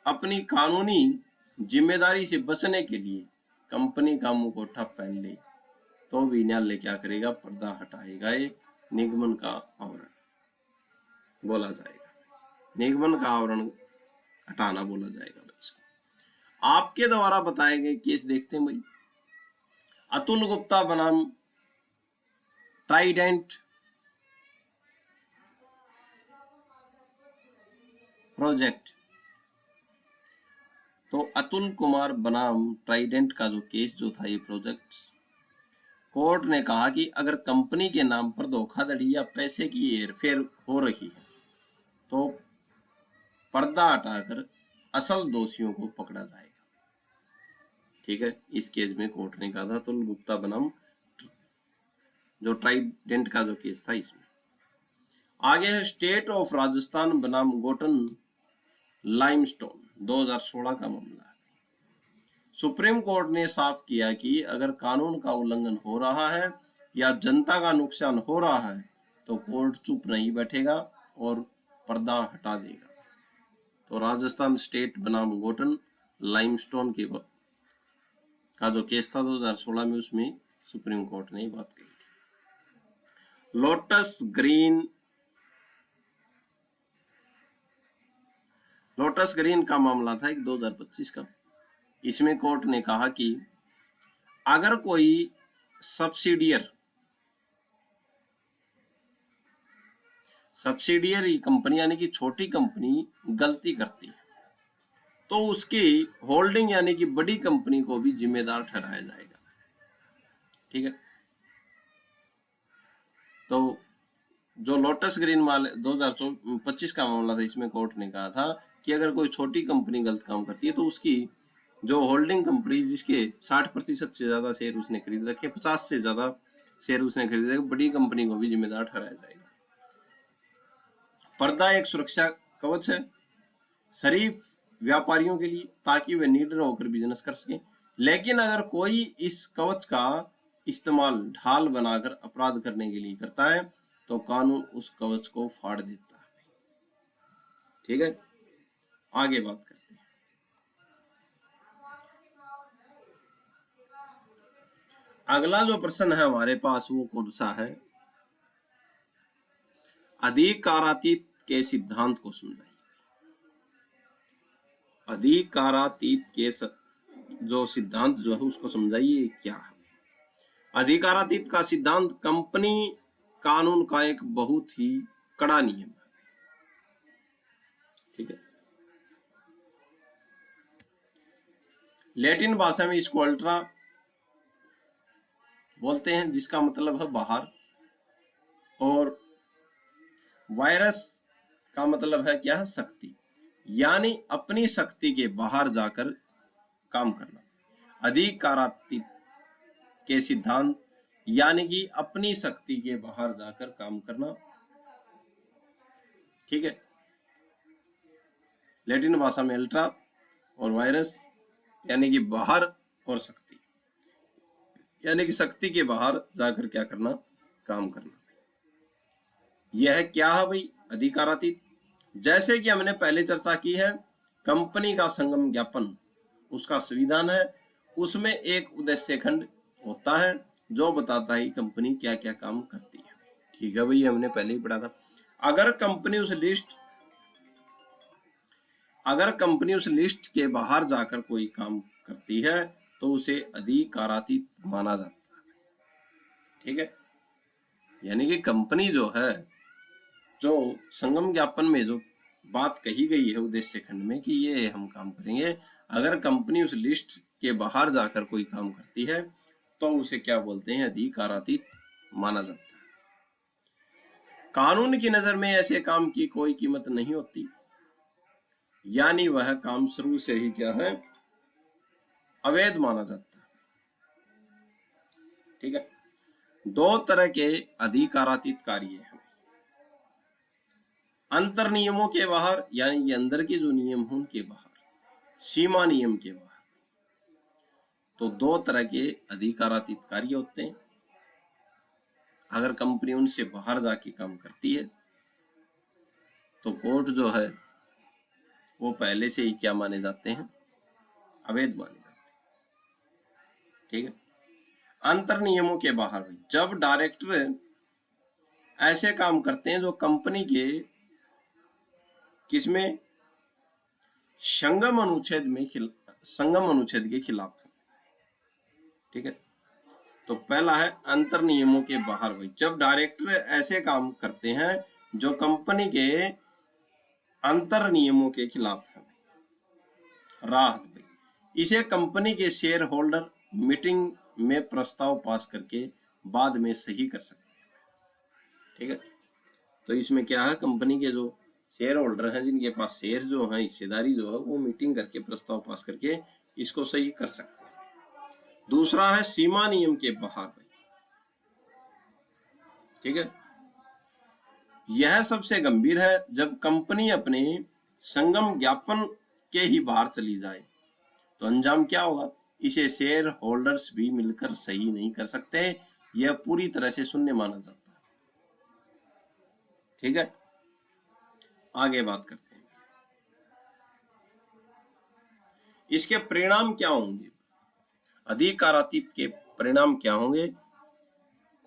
अपनी कानूनी जिम्मेदारी से बचने के लिए कंपनी का मुंह को ठप पहन ले तो भी न्यायालय क्या करेगा? पर्दा हटाएगा। ये निगमन का आवरण बोला जाएगा, निगमन का आवरण हटाना बोला जाएगा। आपके द्वारा बताए गए केस देखते हैं भाई। अतुल गुप्ता बनाम ट्राइडेंट प्रोजेक्ट। तो अतुल कुमार बनाम ट्राइडेंट का जो केस जो था, ये प्रोजेक्ट, कोर्ट ने कहा कि अगर कंपनी के नाम पर धोखाधड़ी या पैसे की हेरफेर हो रही है तो पर्दा हटाकर असल दोषियों को पकड़ा जाएगा। ठीक है। इस केस में कोर्ट ने कहा था अतुल गुप्ता बनाम जो ट्राइडेंट का जो केस था इसमें। आगे है स्टेट ऑफ राजस्थान बनाम गोटन लाइमस्टोन, 2016 का मामला है। सुप्रीम कोर्ट ने साफ किया कि अगर कानून का उल्लंघन हो रहा है या जनता का नुकसान हो रहा है तो कोर्ट चुप नहीं बैठेगा और पर्दा हटा देगा। तो राजस्थान स्टेट बनाम गोटन लाइमस्टोन का जो केस था 2016 में, उसमें सुप्रीम कोर्ट ने बात कही थी। लोटस ग्रीन का मामला था एक 2025 का। इसमें कोर्ट ने कहा कि अगर कोई सब्सिडियरी कंपनी यानी कि छोटी कंपनी गलती करती है तो उसकी होल्डिंग यानी कि बड़ी कंपनी को भी जिम्मेदार ठहराया जाएगा। ठीक है। तो जो लोटस ग्रीन वाले 2025 का मामला था, इसमें कोर्ट ने कहा था कि अगर कोई छोटी कंपनी गलत काम करती है तो उसकी जो होल्डिंग कंपनी जिसके 60% से ज्यादा शेयर उसने खरीद रखे, 50 से ज्यादा शेयर उसने खरीद रखे, बड़ी कंपनी को भी जिम्मेदार ठहराया जाएगा। पर्दा एक सुरक्षा कवच है शरीफ व्यापारियों के लिए ताकि वे निडर होकर बिजनेस कर सकें, लेकिन अगर कोई इस कवच का इस्तेमाल ढाल बनाकर अपराध करने के लिए करता है तो कानून उस कवच को फाड़ देता है। ठीक है। आगे बात करते हैं। अगला जो प्रश्न है हमारे पास वो कौन सा है? अधिकारातीत के सिद्धांत को समझाइए। अधिकारातीत के जो सिद्धांत जो है उसको समझाइए, क्या है? अधिकारातीत का सिद्धांत कंपनी कानून का एक बहुत ही कड़ा नियम है। ठीक है। लैटिन भाषा में इसको अल्ट्रा बोलते हैं, जिसका मतलब है बाहर, और वायरस का मतलब है क्या है? शक्ति, यानी अपनी शक्ति के बाहर जाकर काम करना। अधिकारातीत के सिद्धांत यानी कि अपनी शक्ति के बाहर जाकर काम करना। ठीक है। लैटिन भाषा में अल्ट्रा और वायरस यानी कि बाहर, और शक्ति यानी कि शक्ति के बाहर जाकर क्या करना? काम करना। यह क्या है भाई? अधिकारातीत। जैसे कि हमने पहले चर्चा की है, कंपनी का संगम ज्ञापन उसका संविधान है, उसमें एक उद्देश्य खंड होता है जो बताता है कंपनी क्या क्या काम करती है। ठीक है भाई, हमने पहले ही पढ़ा था। अगर कंपनी उस लिस्ट अगर कंपनी उस लिस्ट के बाहर जाकर कोई काम करती है तो उसे अधिकारातीत माना जाता है। ठीक है, यानी कि कंपनी जो है, जो संगम ज्ञापन में जो बात कही गई है उद्देश्य खंड में कि ये हम काम करेंगे, अगर कंपनी उस लिस्ट के बाहर जाकर कोई काम करती है तो उसे क्या बोलते हैं, अधिकारातीत माना जाता है। कानून की नजर में ऐसे काम की कोई कीमत नहीं होती, यानी वह काम शुरू से ही क्या है, अवैध माना जाता है। ठीक है, दो तरह के अधिकारातीत कार्य हैं, अंतर नियमों के बाहर यानी कि अंदर के जो नियम हैं उनके बाहर, सीमा नियम के बाहर। तो दो तरह के अधिकारातीत कार्य होते हैं। अगर कंपनी उनसे बाहर जाके काम करती है तो कोर्ट जो है वो पहले से ही क्या माने जाते हैं, अवैध माने जाते हैं। ठीक है, अंतर नियमों के बाहर भी जब डायरेक्टर ऐसे काम करते हैं जो कंपनी के किसमें, संगम अनुच्छेद के खिलाफ है। ठीक है, तो पहला है अंतर नियमों के बाहर हुई, जब डायरेक्टर ऐसे काम करते हैं जो कंपनी के अंतर नियमों के खिलाफ है। राहत भाई, इसे कंपनी के शेयर होल्डर मीटिंग में प्रस्ताव पास करके बाद में सही कर सकते हैं। ठीक है, तो इसमें क्या है, कंपनी के जो शेयर होल्डर हैं, जिनके पास शेयर जो है, हिस्सेदारी जो है, वो मीटिंग करके प्रस्ताव पास करके इसको सही कर सकते हैं। दूसरा है सीमा नियम के बाहर भाई। ठीक है, यह सबसे गंभीर है जब कंपनी अपने संगम ज्ञापन के ही बाहर चली जाए तो अंजाम क्या होगा, इसे शेयर होल्डर्स भी मिलकर सही नहीं कर सकते, यह पूरी तरह से शून्य माना जाता है। ठीक है, आगे बात करते हैं इसके परिणाम क्या होंगे। अधिकारातीत के परिणाम क्या होंगे,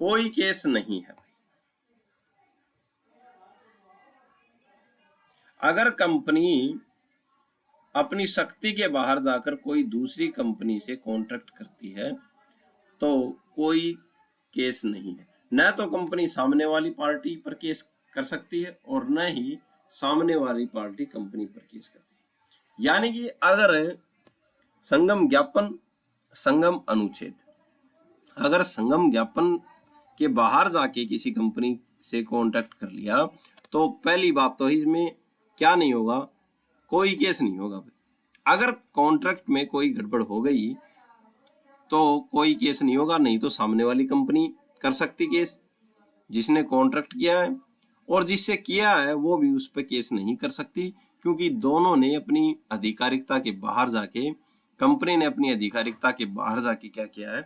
कोई केस नहीं है। अगर कंपनी अपनी शक्ति के बाहर जाकर कोई दूसरी कंपनी से कॉन्ट्रैक्ट करती है तो कोई केस नहीं है। न तो कंपनी सामने वाली पार्टी पर केस कर सकती है और न ही सामने वाली पार्टी कंपनी पर केस करती है। यानी कि अगर संगम ज्ञापन, संगम अनुच्छेद, अगर संगम ज्ञापन के बाहर जाके किसी कंपनी से कॉन्ट्रैक्ट कर लिया तो पहली बात तो इसमें क्या नहीं होगा, कोई केस नहीं होगा। अगर कॉन्ट्रैक्ट में कोई गड़बड़ हो गई तो कोई केस नहीं होगा, नहीं तो सामने वाली कंपनी कर सकती केस, जिसने कॉन्ट्रैक्ट किया है, और जिससे किया है वो भी उस पर केस नहीं कर सकती, क्योंकि दोनों ने अपनी अधिकारिकता के बाहर जाके, कंपनी ने अपनी अधिकारिकता के बाहर जाके क्या किया है,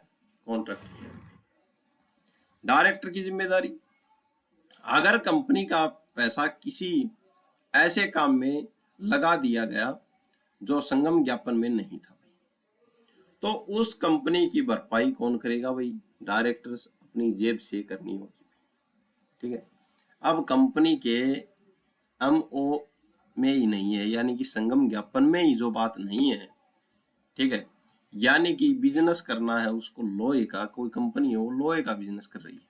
कॉन्ट्रैक्ट किया। डायरेक्टर की जिम्मेदारी, अगर कंपनी का पैसा किसी ऐसे काम में लगा दिया गया जो संगम ज्ञापन में नहीं था तो उस कंपनी की भरपाई कौन करेगा भाई, डायरेक्टर अपनी जेब से करनी होगी। ठीक है, अब कंपनी के एमओ में ही नहीं है, यानी कि संगम ज्ञापन में ही जो बात नहीं है। ठीक है, यानी कि बिजनेस करना है उसको लोहे का, कोई कंपनी हो लोहे का बिजनेस कर रही है।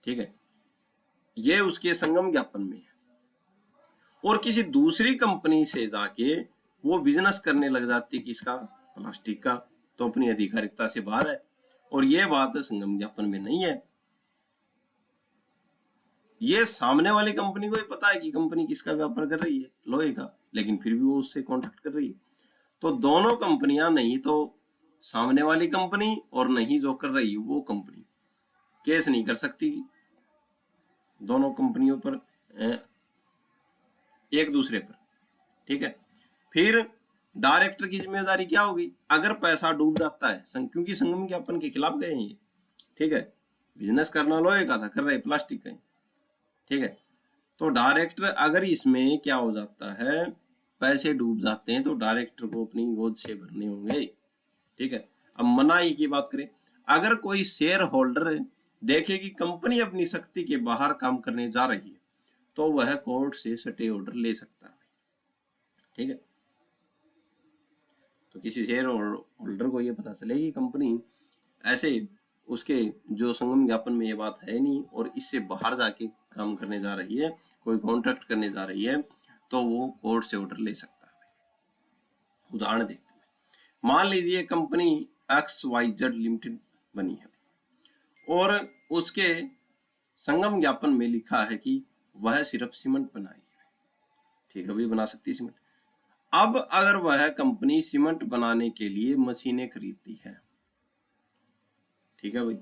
ठीक है, ये उसके संगम ज्ञापन में है, और किसी दूसरी कंपनी से जाके वो बिजनेस करने लग जाती है किसका, प्लास्टिक का, तो अपनी अधिकारिकता से बाहर है, और ये बात संगम ज्ञापन में नहीं है। ये सामने वाली कंपनी को ही पता है कि कंपनी किसका व्यापार कर रही है, लोहे का, लेकिन फिर भी वो उससे कॉन्ट्रैक्ट कर रही है। तो दोनों कंपनियां, नहीं तो सामने वाली कंपनी और नहीं जो कर रही है वो कंपनी, केस नहीं कर सकती दोनों कंपनियों पर, एक दूसरे पर। ठीक है, फिर डायरेक्टर की जिम्मेदारी क्या होगी, अगर पैसा डूब जाता है, क्योंकि संगम ज्ञापन के खिलाफ गए हैं ये। ठीक है, बिजनेस करना लोहे का था, कर रहे प्लास्टिक का। ठीक है, तो डायरेक्टर अगर इसमें क्या हो जाता है, पैसे डूब जाते हैं तो डायरेक्टर को अपनी गोद से भरने होंगे। ठीक है, अब मनाही की बात करें, अगर कोई शेयर होल्डर देखे कि कंपनी अपनी शक्ति के बाहर काम करने जा रही है तो वह कोर्ट से स्टे ऑर्डर ले सकता है। ठीक है, किसी शेयर होल्डर को ये पता चले कि कंपनी ऐसे उसके जो संगम ज्ञापन में ये बात है नहीं और इससे बाहर जाके काम करने जा रही है, कोई कॉन्ट्रैक्ट करने जा रही है, तो वो कोर्ट से ऑर्डर ले सकता है। उदाहरण देखते हैं, मान लीजिए कंपनी XYZ लिमिटेड बनी है और उसके संगम ज्ञापन में लिखा है कि वह सिर्फ सीमेंट बनाई है। ठीक है भाई, बना सकती है सीमेंट। अब अगर वह कंपनी सीमेंट बनाने के लिए मशीनें खरीदती है, ठीक है भाई,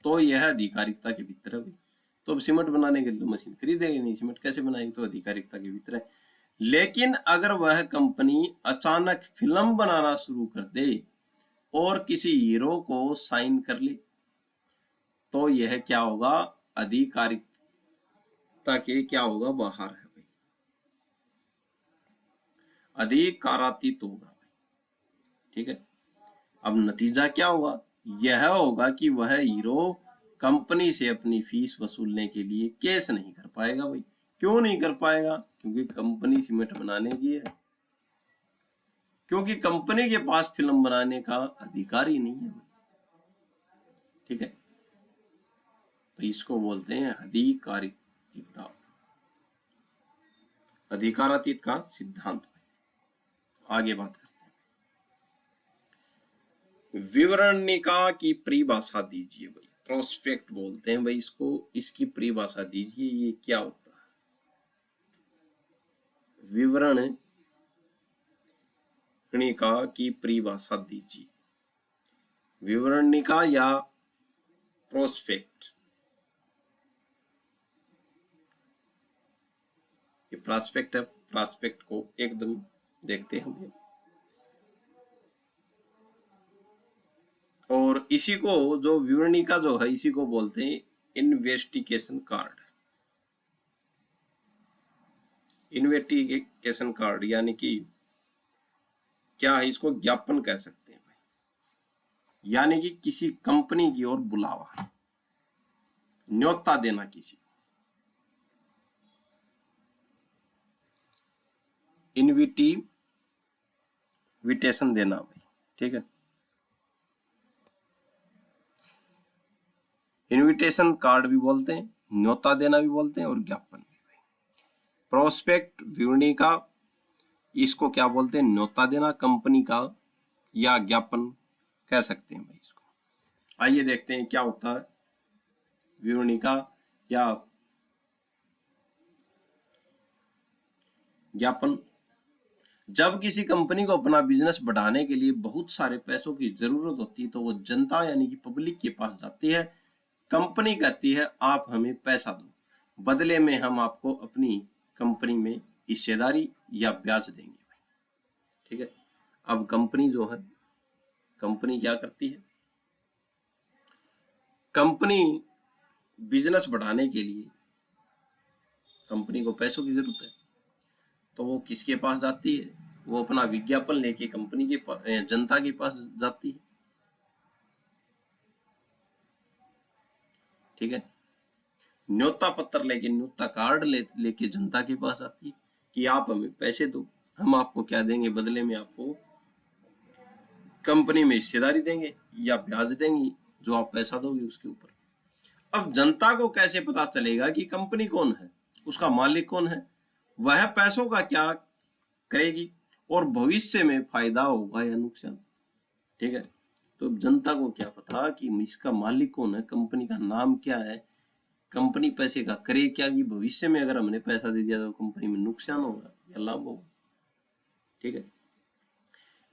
तो यह अधिकारिकता के भीतर है भाई। तो अब सीमेंट बनाने के लिए तो मशीन खरीदेगी नहीं, सीमेंट कैसे बनाएगी, तो अधिकारिकता के भीतर है। लेकिन अगर वह कंपनी अचानक फिल्म बनाना शुरू कर दे और किसी हीरो को साइन कर ले, तो यह क्या होगा, अधिकारिकता के क्या होगा, बाहर है भाई, अधिकारातीत होगा भाई। ठीक है, अब नतीजा क्या होगा, यह होगा कि वह हीरो कंपनी से अपनी फीस वसूलने के लिए केस नहीं कर पाएगा भाई। क्यों नहीं कर पाएगा, क्योंकि कंपनी सीमेंट बनाने की है, क्योंकि कंपनी के पास फिल्म बनाने का अधिकार ही नहीं है भाई। ठीक है, तो इसको बोलते हैं अधिकारिकता, अधिकारातीत का सिद्धांत। आगे बात करते हैं, विवरणिका की परिभाषा दीजिए भाई। प्रोस्पेक्ट बोलते हैं भाई इसको, इसकी परिभाषा दीजिए, ये क्या होता है। विवरणिका की परिभाषा दीजिए। विवरणिका या प्रोस्पेक्ट, ये प्रोस्पेक्ट है, प्रोस्पेक्ट को एकदम देखते हैं हम। और इसी को जो विवरणिका जो है, इसी को बोलते हैं इन्वेस्टिगेशन कार्ड। इन्वेस्टिगेशन कार्ड यानी कि क्या है, इसको ज्ञापन कह सकते हैं भाई, यानी कि किसी कंपनी की ओर बुलावा, न्योता देना किसी को, इन्विटेशन देना भाई। ठीक है, इनविटेशन कार्ड भी बोलते हैं, न्योता देना भी बोलते हैं और ज्ञापन भी भाई। प्रोस्पेक्ट, विवरणिका, इसको क्या बोलते हैं, न्योता देना कंपनी का, या ज्ञापन कह सकते हैं भाई इसको। आइए देखते हैं क्या होता है विवरणिका या ज्ञापन। जब किसी कंपनी को अपना बिजनेस बढ़ाने के लिए बहुत सारे पैसों की जरूरत होती है, तो वो जनता यानी कि पब्लिक के पास जाती है। कंपनी कहती है आप हमें पैसा दो, बदले में हम आपको अपनी कंपनी में हिस्सेदारी या ब्याज देंगे। ठीक है, अब कंपनी जो है, कंपनी क्या करती है, कंपनी बिजनेस बढ़ाने के लिए कंपनी को पैसों की जरूरत है, तो वो किसके पास जाती है, वो अपना विज्ञापन लेके कंपनी के पास, जनता के पास जाती है। ठीक है, न्योता पत्र लेके, न्योता कार्ड लेके जनता के पास आती है कि आप हमें पैसे दो, हम आपको क्या देंगे, बदले में आपको कंपनी में हिस्सेदारी देंगे या ब्याज देंगे, जो आप पैसा दोगे उसके ऊपर। अब जनता को कैसे पता चलेगा कि कंपनी कौन है, उसका मालिक कौन है, वह पैसों का क्या करेगी और भविष्य में फायदा होगा या नुकसान। ठीक है, तो जनता को क्या पता कि इसका मालिक कौन है, कंपनी का नाम क्या है, कंपनी पैसे का करे क्या, कि भविष्य में अगर हमने पैसा दे दिया तो कंपनी में नुकसान होगा या लाभ होगा। ठीक है,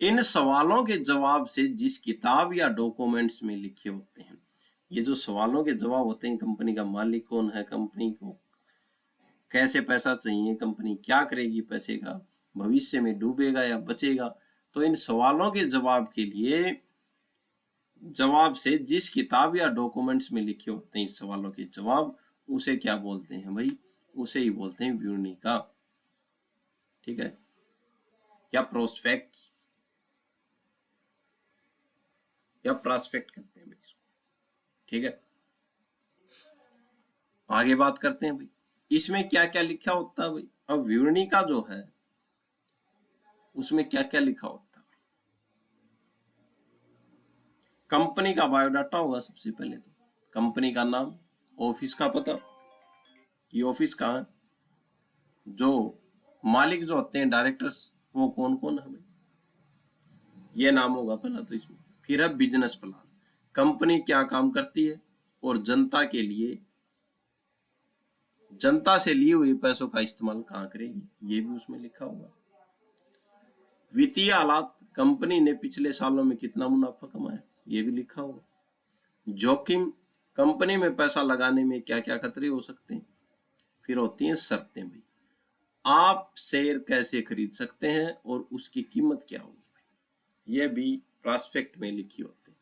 इन सवालों के जवाब से जिस किताब या डॉक्यूमेंट्स में लिखे होते हैं, ये जो सवालों के जवाब होते हैं, कंपनी का मालिक कौन है, कंपनी को कैसे पैसा चाहिए, कंपनी क्या करेगी पैसे का, भविष्य में डूबेगा या बचेगा, तो इन सवालों के जवाब के लिए, जवाब से जिस किताब या डॉक्यूमेंट्स में लिखे होते हैं इस सवालों के जवाब, उसे क्या बोलते हैं भाई, उसे ही बोलते हैं विवरणिका। ठीक है, या प्रोस्पेक्ट या प्रॉस्पेक्ट कहते हैं भाई इसको। ठीक है, आगे बात करते हैं भाई, इसमें क्या क्या लिखा होता है भाई। अब विवरणिका जो है उसमें क्या क्या लिखा होता है, कंपनी का बायोडाटा होगा सबसे पहले, तो कंपनी का नाम, ऑफिस का पता कि ऑफिस कहाँ है, जो मालिक जो होते हैं डायरेक्टर्स वो कौन कौन है भाई, ये नाम होगा पहला तो इसमें। फिर है बिजनेस प्लान, कंपनी क्या काम करती है और जनता के लिए, जनता से लिए हुए पैसों का इस्तेमाल कहाँ करेगी, ये भी उसमें लिखा होगा। वित्तीय हालात, कंपनी ने पिछले सालों में कितना मुनाफा कमाया, ये भी लिखा होगा। जोखिम, कंपनी में पैसा लगाने में क्या क्या खतरे हो सकते हैं। फिर होती हैं शर्तें भाई, आप शेयर कैसे खरीद सकते हैं और उसकी कीमत क्या होगी, यह भी प्रॉस्पेक्ट में लिखी होती है।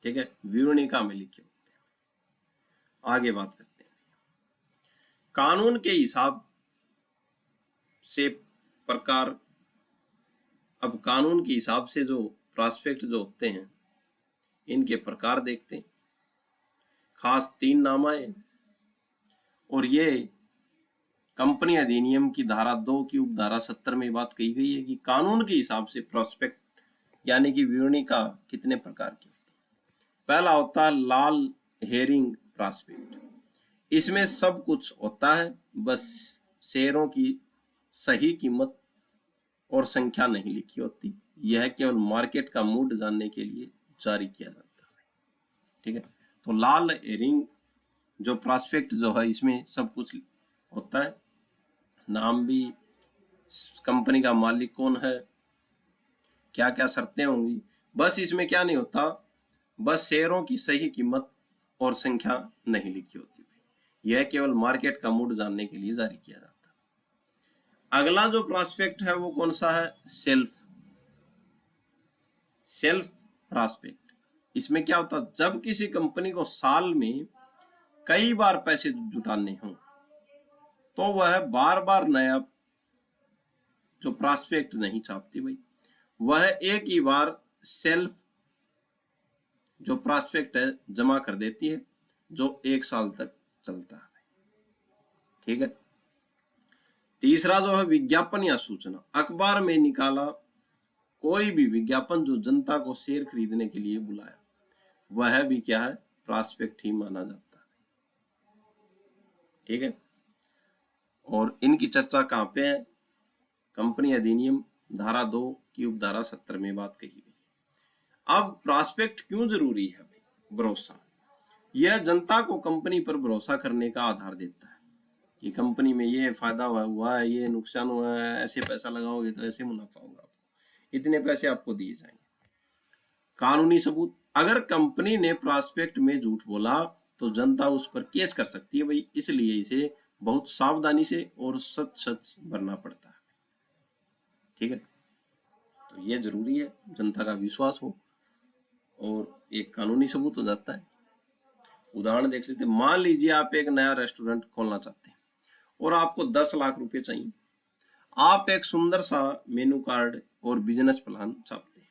ठीक है, विवरणिका में लिखे होते हैं। आगे बात करते हैं, कानून के हिसाब से प्रकार। अब कानून के हिसाब से जो प्रॉस्पेक्ट जो होते हैं इनके प्रकार देखते हैं। खास 3 नाम आए और ये कंपनी अधिनियम की धारा 2 की उपधारा 70 में बात कही गई है कि कानून के हिसाब से प्रॉस्पेक्ट यानी कि विवरणिका कितने प्रकार की होती है। पहला होता है लाल हेरिंग प्रॉस्पेक्ट, इसमें सब कुछ होता है, बस शेयरों की सही कीमत और संख्या नहीं लिखी होती, यह केवल मार्केट का मूड जानने के लिए जारी किया जाता है। ठीक है, तो लाल हेरिंग जो प्रॉस्पेक्ट जो है इसमें सब कुछ होता है, नाम भी, कंपनी का मालिक कौन है, क्या क्या शर्तें होंगी, बस इसमें क्या नहीं होता, बस शेयरों की सही कीमत और संख्या नहीं लिखी होती, यह केवल मार्केट का मूड जानने के लिए जारी किया जाता है। अगला जो प्रॉस्पेक्ट है वो कौन सा है, सेल्फ प्रॉस्पेक्ट। इसमें क्या होता है, जब किसी कंपनी को साल में कई बार पैसे जुटाने हों तो वह बार बार नया जो प्रॉस्पेक्ट नहीं छापती भाई, वह एक ही बार सेल्फ जो प्रॉस्पेक्ट है जमा कर देती है जो 1 साल तक चलता है। ठीक है, तीसरा जो है विज्ञापन या सूचना, अखबार में निकाला कोई भी विज्ञापन जो जनता को शेयर खरीदने के लिए बुलाया, वह भी क्या है, प्रॉस्पेक्ट ही माना जाता है। ठीक है, और इनकी चर्चा कहाँ पे है, कंपनी अधिनियम धारा 2 की उपधारा 70 में बात कही गई है। अब प्रॉस्पेक्ट क्यों जरूरी है भाई, भरोसा, यह जनता को कंपनी पर भरोसा करने का आधार देता है कि कंपनी में ये फायदा हुआ है, ये नुकसान हुआ है, ऐसे पैसा लगाओगे तो ऐसे मुनाफा होगा, आपको इतने पैसे आपको दिए जाएंगे। कानूनी सबूत, अगर कंपनी ने प्रॉस्पेक्ट में झूठ बोला तो जनता उस पर केस कर सकती है भाई, इसलिए इसे बहुत सावधानी से और सच भरना पड़ता है। ठीक है, तो ये जरूरी है, जनता का विश्वास हो और एक कानूनी सबूत हो जाता है। उदाहरण देख लेते हैं, मान लीजिए आप एक नया रेस्टोरेंट खोलना चाहते हैं और आपको 10 लाख रुपए चाहिए। आप एक सुंदर सा मेनू कार्ड और बिजनेस प्लान छापते हैं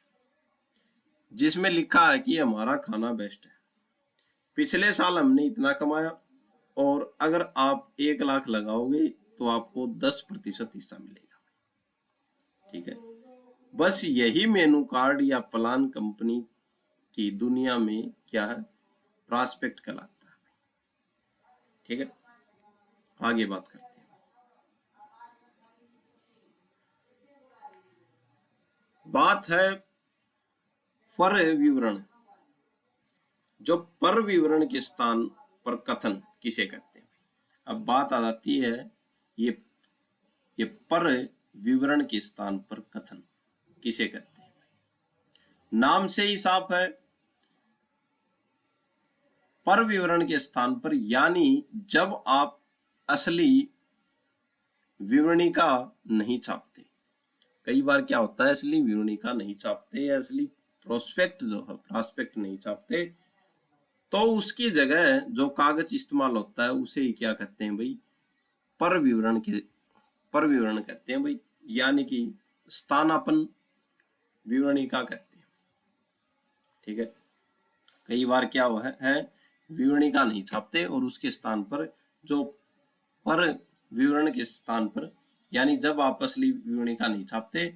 जिसमें लिखा है कि हमारा खाना बेस्ट है, पिछले साल हमने इतना कमाया और अगर आप 1 लाख लगाओगे तो आपको 10% हिस्सा मिलेगा। ठीक है, बस यही मेनू कार्ड या प्लान कंपनी की दुनिया में क्या है, प्रॉस्पेक्ट कहलाता है। ठीक है, आगे बात करते हैं। बात है पर विवरण, जो पर विवरण के स्थान पर कथन किसे कहते हैं। अब बात आ जाती है ये पर विवरण के स्थान पर कथन किसे कहते हैं। नाम से ही साफ है, पर विवरण के स्थान पर यानी जब आप असली विवरणिका नहीं छापते। कई बार क्या होता है, असली विवरणिका नहीं छापते या असली प्रोस्पेक्ट जो है प्रॉस्पेक्ट नहीं छापते, तो उसकी जगह जो कागज इस्तेमाल होता है उसे ही क्या कहते हैं भाई, पर विवरण कहते हैं भाई, यानी कि स्थानापन्न विवरणिका कहते हैं। ठीक है, कई बार क्या हुआ है विवरणिका नहीं छापते और उसके स्थान पर जो पर विवरण के स्थान पर, यानी जब आप असली विवरणिका नहीं छापते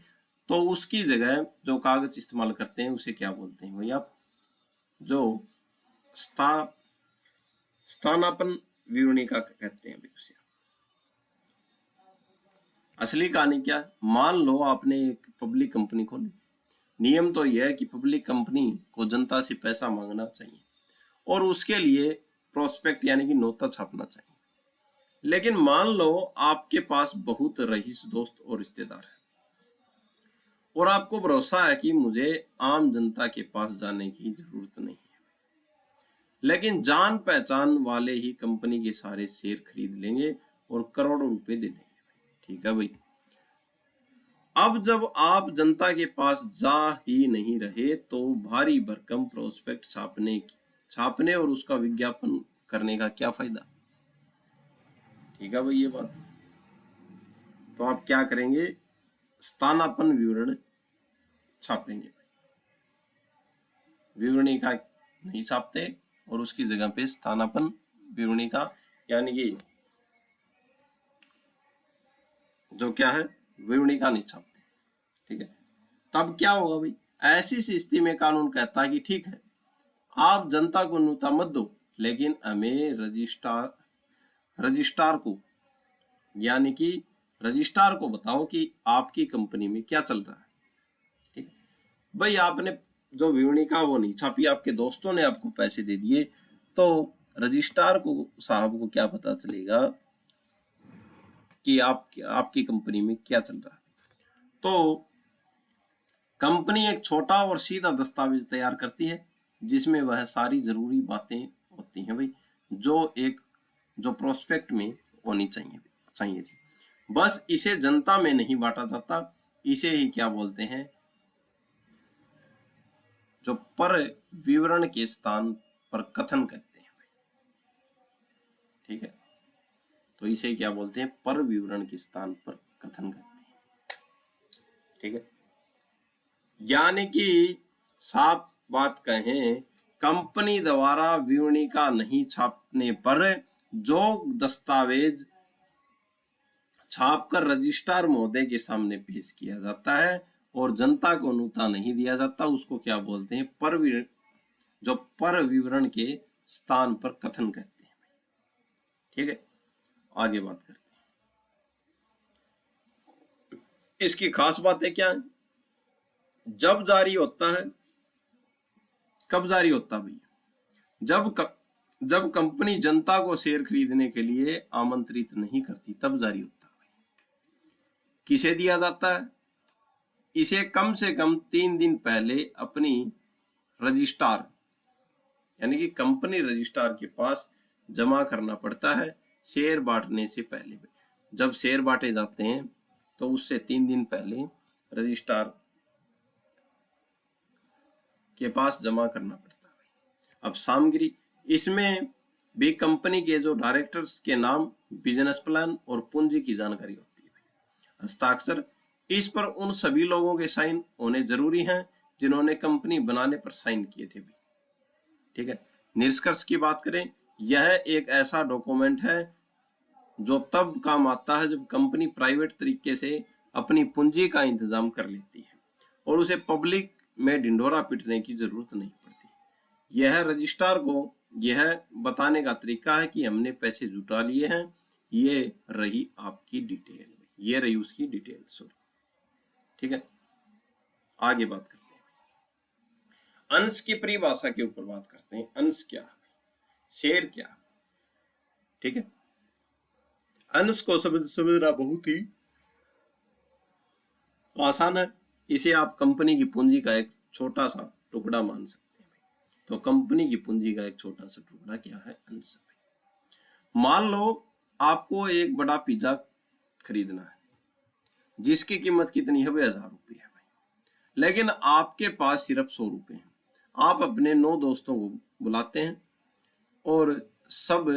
तो उसकी जगह जो कागज इस्तेमाल करते हैं उसे क्या बोलते हैं भाई आप? जो स्थानापन्न विवरणिका कहते हैं भाई उसे। असली कहानी क्या है? मान लो आपने एक पब्लिक कंपनी खोली। नियम तो यह है कि पब्लिक कंपनी को जनता से पैसा मांगना चाहिए और उसके लिए प्रोस्पेक्ट यानी कि नोटा छापना चाहिए। लेकिन मान लो आपके पास बहुत रईस दोस्त और रिश्तेदार हैं और आपको भरोसा है कि मुझे आम जनता के पास जाने की जरूरत नहीं है, लेकिन जान पहचान वाले ही कंपनी के सारे शेयर खरीद लेंगे और करोड़ों रुपए दे देंगे। ठीक है भाई। अब जब आप जनता के पास जा ही नहीं रहे तो भारी भरकम प्रोस्पेक्ट छापने और उसका विज्ञापन करने का क्या फायदा? ठीक है भाई ये बात। तो आप क्या करेंगे? स्थानापन्न विवरण छापेंगे। विवरणी का नहीं छापते और उसकी जगह पे स्थानापन्न विवरणी का यानी कि जो क्या है विवरणी का नहीं छापते। ठीक है। तब क्या होगा भाई? ऐसी स्थिति में कानून कहता है कि ठीक है, आप जनता को न्योता मत दो, लेकिन हमें रजिस्ट्रार को यानी कि रजिस्ट्रार को बताओ कि आपकी कंपनी में क्या चल रहा है। ठीक है भाई। आपने जो विवरणिका वो नहीं छापी, आपके दोस्तों ने आपको पैसे दे दिए, तो रजिस्ट्रार को साहब को क्या पता चलेगा कि आपकी कंपनी में क्या चल रहा है? तो कंपनी एक छोटा और सीधा दस्तावेज तैयार करती है जिसमें वह सारी जरूरी बातें होती हैं भाई, जो प्रोस्पेक्ट में होनी चाहिए थी। बस इसे जनता में नहीं बांटा जाता। इसे ही क्या बोलते हैं? जो पर विवरण के स्थान पर कथन कहते हैं भाई। ठीक है। तो इसे क्या बोलते हैं? पर विवरण के स्थान पर कथन कहते हैं। ठीक है। यानी कि साफ बात कहें, कंपनी द्वारा विवरणिका नहीं छापने पर जो दस्तावेज छापकर रजिस्ट्रार महोदय के सामने पेश किया जाता है और जनता को न्योता नहीं दिया जाता, उसको क्या बोलते हैं? पर विवरण के स्थान पर कथन कहते हैं। ठीक है। आगे बात करते हैं। इसकी खास बातें क्या है? जब जारी होता है, कब जारी होता है भैया? जब कंपनी जनता को शेयर खरीदने के लिए आमंत्रित नहीं करती तब जारी होता है। किसे दिया जाता है? इसे कम से कम 3 दिन पहले अपनी रजिस्ट्रार यानी कि कंपनी रजिस्ट्रार के पास जमा करना पड़ता है शेयर बांटने से पहले। जब शेयर बांटे जाते हैं तो उससे 3 दिन पहले रजिस्ट्रार के पास जमा करना पड़ता है। अब सामग्री, इसमें भी कंपनी के जो डायरेक्टर्स के नाम, बिजनेस प्लान और पूंजी की जानकारी होती है। हस्ताक्षर, इस पर उन सभी लोगों के साइन होने जरूरी हैं जिन्होंने कंपनी बनाने पर साइन किए थे। ठीक है। निष्कर्ष की बात करें, यह एक ऐसा डॉक्यूमेंट है जो तब काम आता है जब कंपनी प्राइवेट तरीके से अपनी पूंजी का इंतजाम कर लेती है और उसे पब्लिक में ढिंढोरा पीटने की जरूरत नहीं पड़ती। यह रजिस्ट्रार को यह बताने का तरीका है कि हमने पैसे जुटा लिए हैं, ये रही आपकी डिटेल, ये रही उसकी डिटेल। सॉरी। ठीक है। आगे बात करते हैं। अंश की परिभाषा के ऊपर बात करते हैं। अंश क्या है? शेयर क्या है? ठीक है। अंश को समझना बहुत ही आसान है। इसे आप कंपनी की पूंजी का एक छोटा सा टुकड़ा मान सकते हैं। तो कंपनी की पूंजी का एक छोटा सा टुकड़ा क्या है? अंश। मान लो आपको एक बड़ा पिज्जा खरीदना है जिसकी कीमत कितनी है? 1000 रुपये है भाई, लेकिन आपके पास सिर्फ 100 रुपये हैं। आप अपने 9 दोस्तों को बुलाते हैं और सब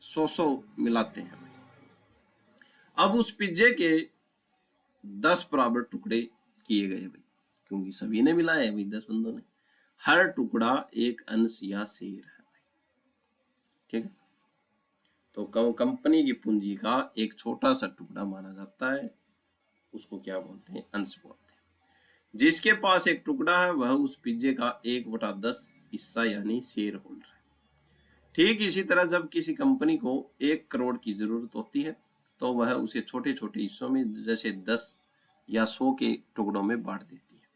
100 मिलाते हैं। अब उस पिज्जे के 10 बराबर टुकड़े किए गए भाई, क्योंकि सभी ने मिलाया है भाई, 10 बंदों ने। हर टुकड़ा एक अंश या शेयर है भाई। ठीक है। तो कंपनी की पूंजी का एक छोटा सा टुकड़ा माना जाता है, उसको क्या बोलते हैं? अंश बोलते हैं। जिसके पास एक टुकड़ा है वह उस पिज्जे का 1/10 हिस्सा यानी शेयर होल्डर है। ठीक इसी तरह जब किसी कंपनी को 1 करोड़ की जरूरत होती है तो वह उसे छोटे छोटे हिस्सों में जैसे 10 या 100 के टुकड़ों में बांट देती है।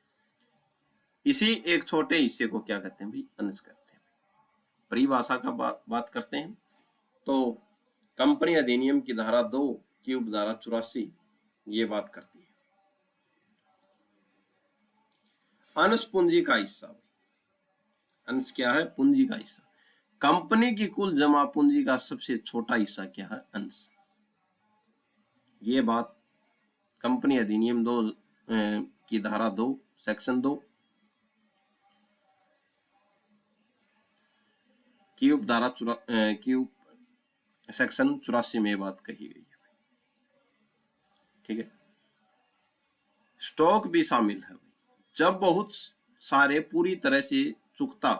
इसी एक छोटे हिस्से को क्या कहते हैं भाई? अंश कहते हैं। परिभाषा का बात करते हैं तो कंपनी अधिनियम की धारा 2 की उपधारा 84 ये बात करती है अंश पूंजी का हिस्सा। अंश क्या है? पूंजी का हिस्सा। कंपनी की कुल जमा पूंजी का सबसे छोटा हिस्सा क्या है? अंश। ये बात कंपनी अधिनियम 2 की धारा 2 सेक्शन 2 की उपधारा सेक्शन 84 में बात कही गई है। ठीक है। स्टॉक भी शामिल है। जब बहुत सारे पूरी तरह से चुकता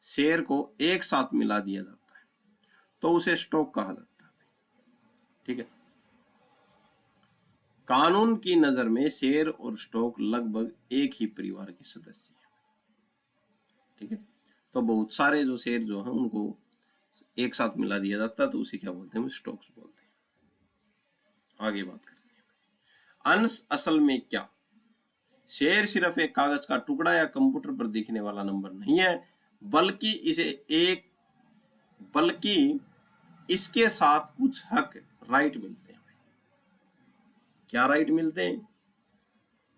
शेयर को एक साथ मिला दिया जाता है तो उसे स्टॉक कहा जाता है। ठीक है। कानून की नजर में शेयर और स्टॉक लगभग एक ही परिवार के सदस्य हैं। ठीक है। तो बहुत सारे जो शेयर जो है उनको एक साथ मिला दिया जाता है तो उसे क्या बोलते हैं? स्टॉक्स बोलते हैं। आगे बात करते हैं अंश असल में क्या। शेयर सिर्फ एक कागज का टुकड़ा या कंप्यूटर पर दिखने वाला नंबर नहीं है बल्कि इसके साथ कुछ हक राइट मिलते हैं। क्या राइट मिलते हैं?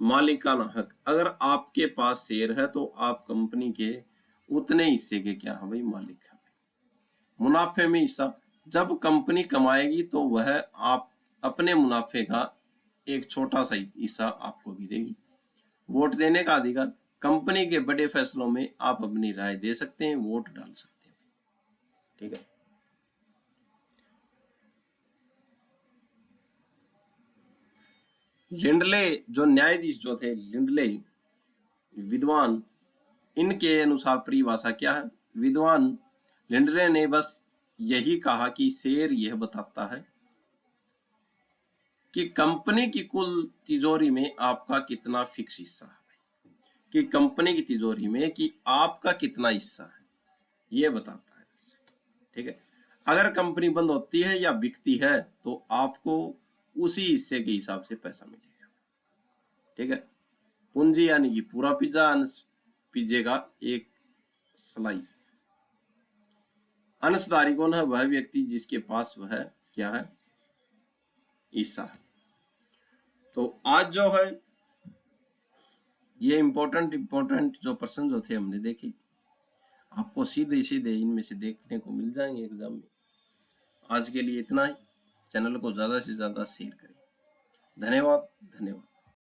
मालिकाना हक। अगर आपके पास शेयर है तो आप कंपनी के उतने हिस्से के क्या है भाई? मालिक है। मुनाफे में हिस्सा। जब कंपनी कमाएगी तो वह आप अपने मुनाफे का एक छोटा सा हिस्सा आपको भी देगी। वोट देने का अधिकार। कंपनी के बड़े फैसलों में आप अपनी राय दे सकते हैं, वोट डाल सकते हैं। ठीक है। लिंडले जो न्यायाधीश जो थे लिंडले विद्वान, इनके अनुसार परिभाषा क्या है? विद्वान लिंडले ने बस यही कहा कि शेयर यह बताता है कि कंपनी की कुल तिजोरी में आपका कितना फिक्स हिस्सा है। कि कंपनी की तिजोरी में कि आपका कितना हिस्सा है ये बताता है। ठीक है। अगर कंपनी बंद होती है या बिकती है तो आपको उसी हिस्से के हिसाब से पैसा मिलेगा। ठीक है। पूंजी यानी कि पूरा पिज्जा, अंश पिज्जे का एक स्लाइस। अंशधारी कौन है? वह व्यक्ति जिसके पास वह क्या है? हिस्सा है। तो आज जो है ये इंपॉर्टेंट जो प्रश्न जो थे हमने देखे, आपको सीधे सीधे इनमें से देखने को मिल जाएंगे एग्जाम में। आज के लिए इतना ही। चैनल को ज्यादा से ज्यादा शेयर करें। धन्यवाद।